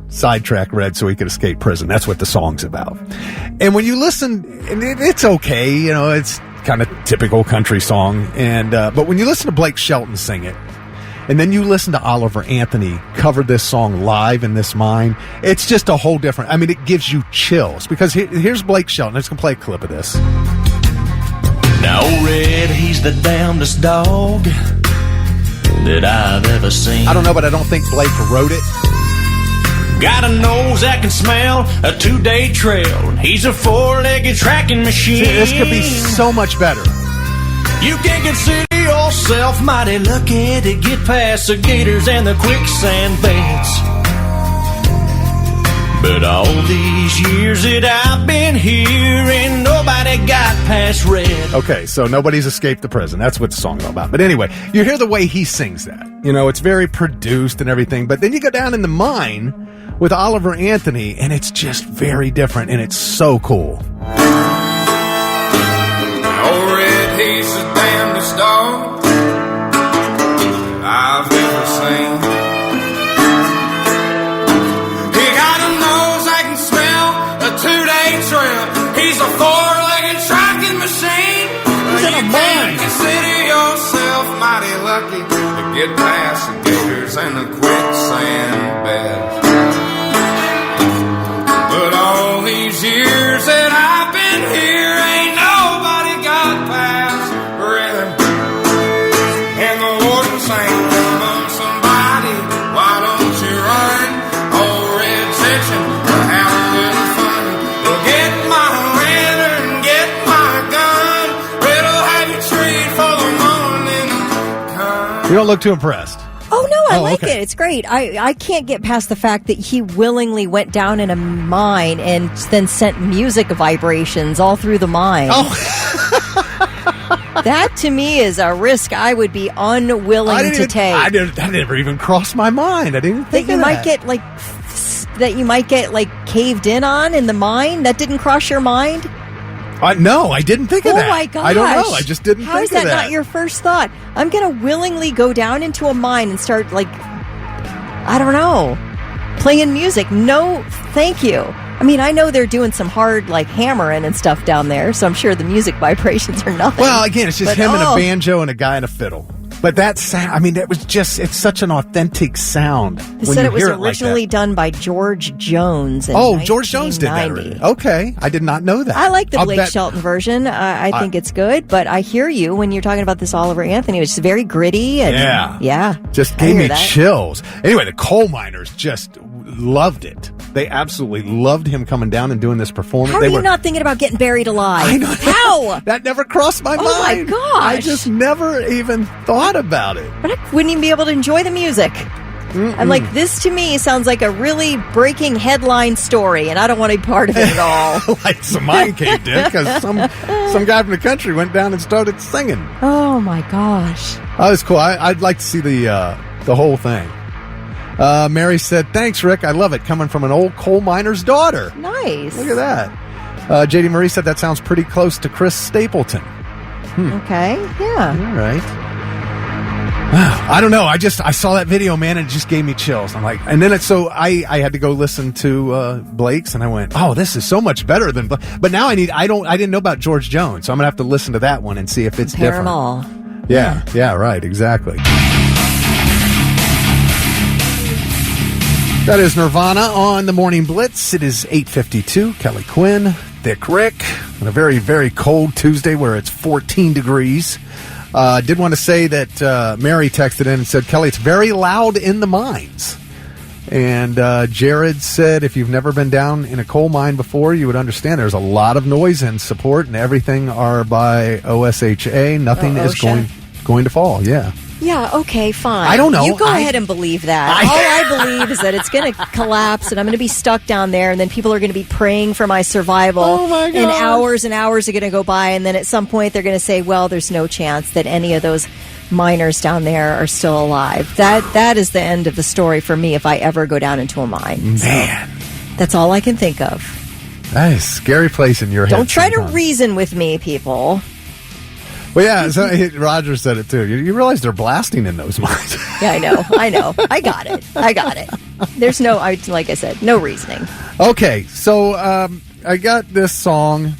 sidetrack Red so he could escape prison. That's what the song's about. And when you listen, it's okay, you know, it's kind of typical country song. And but when you listen to Blake Shelton sing it, and then you listen to Oliver Anthony cover this song live in this mine, it's just a whole different... I mean, it gives you chills. Because here's Blake Shelton. Let's go play a clip of this.
Now, Red, he's the damnedest dog that I've ever seen.
I don't know, but I don't think Blake wrote it.
Got a nose that can smell a 2-day trail. He's a 4-legged tracking machine.
See, this could be so much better.
You can consider yourself mighty lucky to get past the gators and the quicksand beds. But all these years that I've been here, ain't nobody got past Red.
Okay, so nobody's escaped the prison. That's what the song's all about. But anyway, you hear the way he sings that. You know, it's very produced and everything. But then you go down in the mine with Oliver Anthony, and it's just very different, and it's so cool.
Oh, Red, he's the damnedest dog I've ever seen. He got a nose that can smell a 2-day trail. He's a 4-legged tracking machine.
He's in a mine.
Consider yourself mighty lucky to get past the gators and the quicksand beds. But all these years that I've been here, ain't nobody got past Red. And the warden sang, come on somebody, why don't you run? Old Red's itching to have a little fun. Well, get my lantern and get my gun. Red'll have you treat for the morning come.
You don't look too impressed.
Oh, no, I like it. It's great. I can't get past the fact that he willingly went down in a mine and then sent music vibrations all through the mine.
Oh.
That, to me, is a risk I would be unwilling to take.
That never even crossed my mind. I didn't think
that you might get, like, caved in on in the mine? That didn't cross your mind?
No, I didn't think of that.
Oh, my gosh.
I don't know. I just didn't
How
think of that.
How is that not your first thought? I'm going to willingly go down into a mine and start, like, I don't know, playing music. No, thank you. I mean, I know they're doing some hard, like, hammering and stuff down there, so I'm sure the music vibrations are nothing.
Well, again, it's just him and a banjo and a guy and a fiddle. But that sound, I mean, that was just, it's such an authentic sound.
They said it was originally done by George Jones.
George Jones did that. Okay. I did not know that.
I like the Blake Shelton version. I think it's good, but I hear you when you're talking about this Oliver Anthony. It's very gritty. And, yeah.
Just gave me chills. Anyway, the coal miners just loved it. They absolutely loved him coming down and doing this performance.
How are you not thinking about getting buried alive?
I know.
How?
That never crossed my mind.
Oh, my gosh.
I just never even thought about it.
But I wouldn't even be able to enjoy the music. I'm like, this to me sounds like a really breaking headline story, and I don't want to be part of it at all.
Like some mine caved in because some guy from the country went down and started singing.
Oh, my gosh.
Oh, that's cool. I'd like to see the whole thing. Mary said, thanks, Rick. I love it. Coming from an old coal miner's daughter.
Nice.
Look at that. J.D. Marie said that sounds pretty close to Chris Stapleton.
Okay. Yeah.
All right. I don't know. I saw that video, man, and it just gave me chills. I'm like, and then I had to go listen to Blake's, and I went, oh, this is so much better than. But now I didn't know about George Jones, so I'm gonna have to listen to that one and see if it's
Compare
different.
them all.
Yeah, right, exactly. That is Nirvana on the Morning Blitz. It is 8:52. Kelly Quinn, Thick Rick, on a very, very cold Tuesday where it's 14 degrees. Did want to say that Mary texted in and said, Kelly, it's very loud in the mines. And Jared said, if you've never been down in a coal mine before, you would understand there's a lot of noise and support, and everything are by OSHA. Nothing is going to fall. Yeah.
Yeah, okay, fine.
I don't know.
You go ahead and believe that. All I believe is that it's going to collapse and I'm going to be stuck down there, and then people are going to be praying for my survival.
Oh, my God.
And hours are going to go by, and then at some point they're going to say, well, there's no chance that any of those miners down there are still alive. That is the end of the story for me if I ever go down into a mine.
Man.
So that's all I can think of.
That is a scary place in your head.
Don't try to reason with me, people.
Well, yeah, so Roger said it too. You realize they're blasting in those mines.
Yeah, I know. I got it. There's no, like I said, no reasoning.
Okay, so I got this song.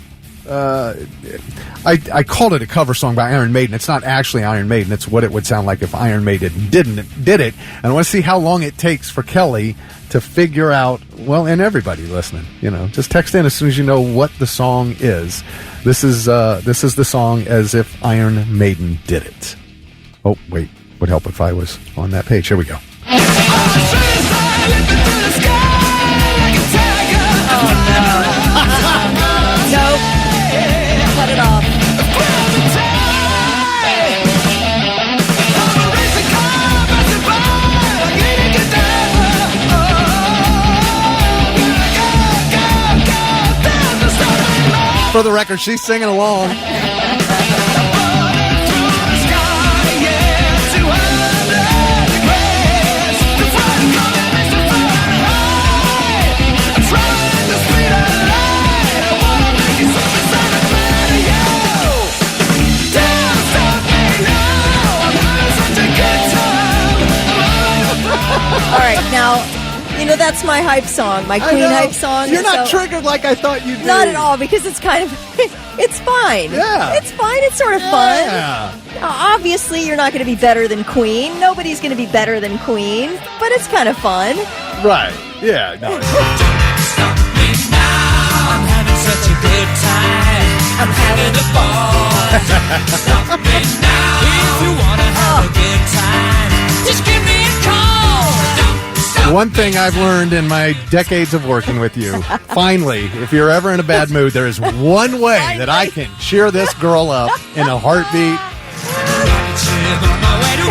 I called it a cover song by Iron Maiden. It's not actually Iron Maiden. It's what it would sound like if Iron Maiden did it. And I want to see how long it takes for Kelly to figure out, well, and everybody listening, just text in as soon as you know what the song is. This is the song As If Iron Maiden Did It. Oh, wait. Would help if I was on that page. Here we go.
Nope. Cut it off.
For the record, she's singing along.
All right, now, that's my hype song, my Queen hype song.
You're not triggered like I thought you'd be.
Not at all, because it's kind of, it's fine.
Yeah.
It's fine. It's sort of fun. Obviously, you're not going to be better than Queen. Nobody's going to be better than Queen, but it's kind of fun.
Right. Yeah. No.
Stop me now. I'm having such a good time. I'm having a ball. Stop me now. If you want to have a good time, just give me a call.
One thing I've learned in my decades of working with you, finally, if you're ever in a bad mood, there is one way that I can cheer this girl up in a heartbeat.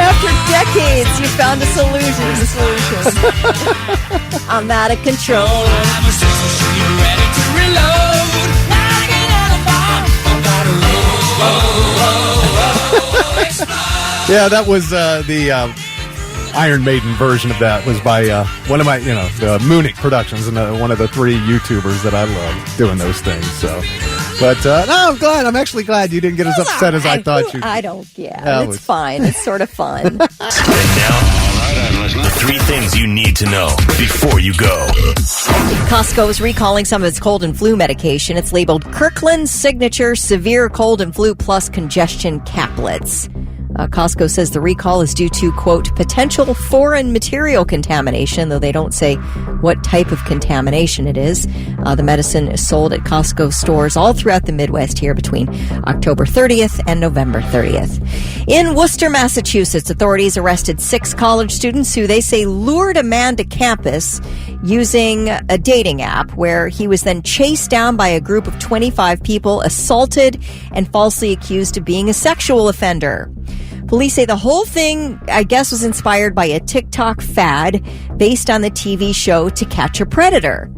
After decades, you found a solution. I'm out of control.
Yeah, that was the Iron Maiden version of that was by one of my, the Munich Productions, and one of the 3 YouTubers that I love doing those things. So, but no, I'm actually glad you didn't get as upset as I thought you.
I don't. Yeah, it's fine. It's sort of fun.
And now, the 3 things you need to know before you go.
Costco is recalling some of its cold and flu medication. It's labeled Kirkland Signature Severe Cold and Flu Plus Congestion Caplets. Costco says the recall is due to, quote, potential foreign material contamination, though they don't say what type of contamination it is. The medicine is sold at Costco stores all throughout the Midwest here between October 30th and November 30th. In Worcester, Massachusetts, authorities arrested 6 college students who they say lured a man to campus using a dating app, where he was then chased down by a group of 25 people, assaulted, and falsely accused of being a sexual offender. Police say the whole thing, I guess, was inspired by a TikTok fad based on the TV show To Catch a Predator.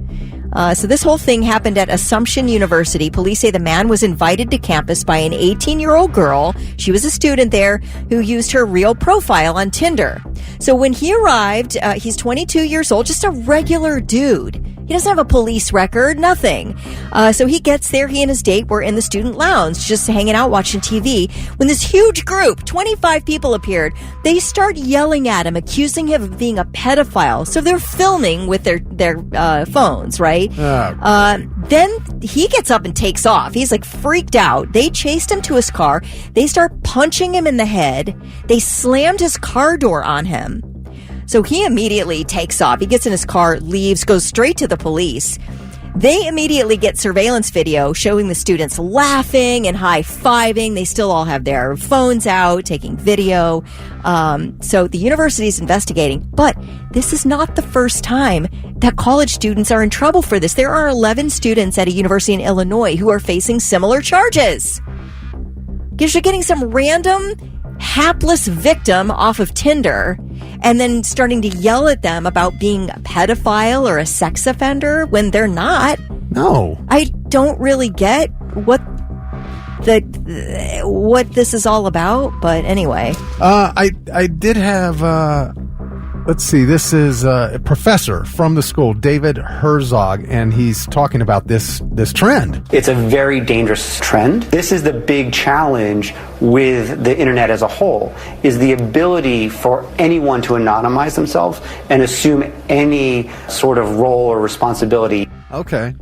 So this whole thing happened at Assumption University. Police say the man was invited to campus by an 18-year-old girl. She was a student there who used her real profile on Tinder. So when he arrived, he's 22 years old, just a regular dude. He doesn't have a police record, nothing. So he gets there, he and his date were in the student lounge, just hanging out, watching TV, when this huge group, 25 people appeared. They start yelling at him, accusing him of being a pedophile. So they're filming with their phones, right? Then he gets up and takes off. He's like freaked out. They chased him to his car. They start punching him in the head. They slammed his car door on him. So he immediately takes off. He gets in his car, leaves, goes straight to the police. They immediately get surveillance video showing the students laughing and high-fiving. They still all have their phones out, taking video. So the university is investigating. But this is not the first time that college students are in trouble for this. There are 11 students at a university in Illinois who are facing similar charges. Because you're getting some random hapless victim off of Tinder and then starting to yell at them about being a pedophile or a sex offender when they're not.
No.
I don't really get what this is all about, but anyway.
I did have let's see, this is a professor from the school, David Herzog, and he's talking about this trend.
It's a very dangerous trend. This is the big challenge with the internet as a whole, is the ability for anyone to anonymize themselves and assume any sort of role or responsibility.
Okay.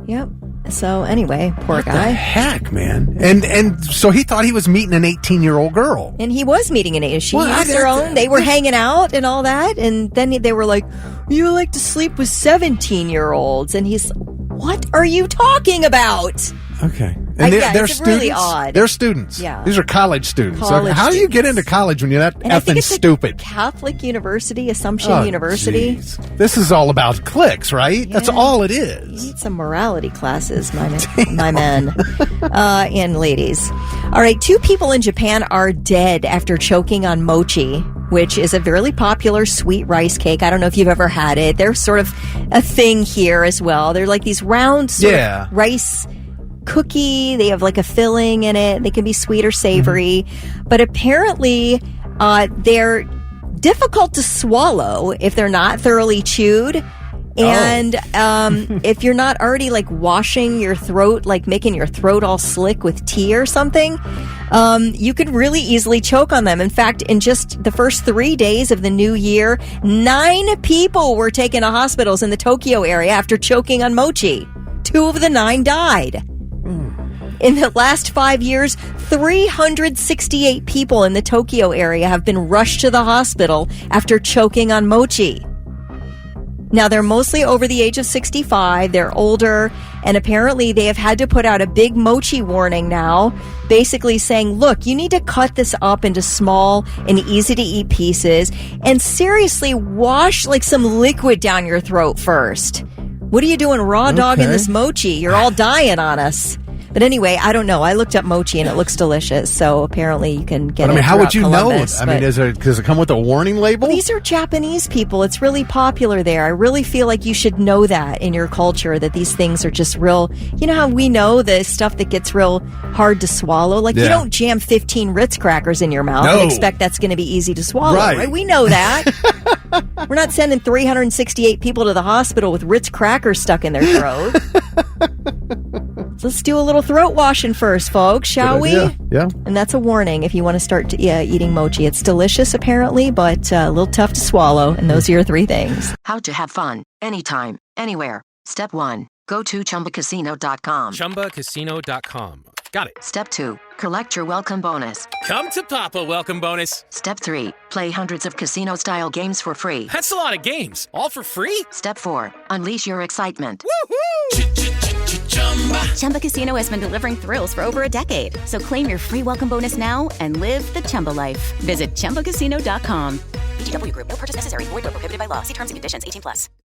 Yep. So anyway, poor guy.
What the heck, man? And so he thought he was meeting an 18-year-old girl.
And he was meeting an 18-year-old. She used her own. They were hanging out and all that. And then they were like, you like to sleep with 17-year-olds. And he's, what are you talking about?
Okay. And they're
it's
students?
really odd.
They're students.
Yeah.
These are college students.
College
How do you
students.
get into college when you're that
And I think
effing
it's
stupid?
Catholic University, Assumption University.
Geez. This is all about clicks, right? That's all it is.
You need some morality classes, my men and ladies. All right, 2 people in Japan are dead after choking on mochi, which is a very popular sweet rice cake. I don't know if you've ever had it. They're sort of a thing here as well. They're like these round sort of rice cookie. They have like a filling in it. They can be sweet or savory. But apparently they're difficult to swallow if they're not thoroughly chewed. And if you're not already like washing your throat, like making your throat all slick with tea or something, you could really easily choke on them. In fact, in just the first 3 days of the new year, 9 people were taken to hospitals in the Tokyo area after choking on mochi. 2 of the 9 died. In the last 5 years, 368 people in the Tokyo area have been rushed to the hospital after choking on mochi. Now, they're mostly over the age of 65. They're older, and apparently they have had to put out a big mochi warning now, basically saying, look, you need to cut this up into small and easy-to-eat pieces, and seriously wash like some liquid down your throat first. What are you doing raw dogging this mochi? You're all dying on us. But anyway, I don't know. I looked up mochi and it looks delicious. So apparently you can get it.
How would you
Columbus,
know? Does it come with a warning label?
These are Japanese people. It's really popular there. I really feel like you should know that in your culture, that these things are just real. You know how we know the stuff that gets real hard to swallow? Like you don't jam 15 Ritz crackers in your mouth and expect that's going to be easy to swallow, right? We know that. We're not sending 368 people to the hospital with Ritz crackers stuck in their throat. Let's do a little throat washing first, folks, shall we?
Yeah.
And that's a warning if you want to start eating mochi. It's delicious, apparently, but a little tough to swallow. And those are your 3 things.
How to have fun, anytime, anywhere. Step 1. Go to ChumbaCasino.com.
ChumbaCasino.com. Got it.
Step 2. Collect your welcome bonus.
Come to Papa welcome bonus.
Step 3. Play hundreds of casino-style games for free.
That's a lot of games. All for free?
Step 4. Unleash your excitement.
Chumba Casino has been delivering thrills for over a decade. So claim your free welcome bonus now and live the Chumba life. Visit ChumbaCasino.com.
VGW Group. No purchase necessary. Void where prohibited by law. See terms and conditions. 18+.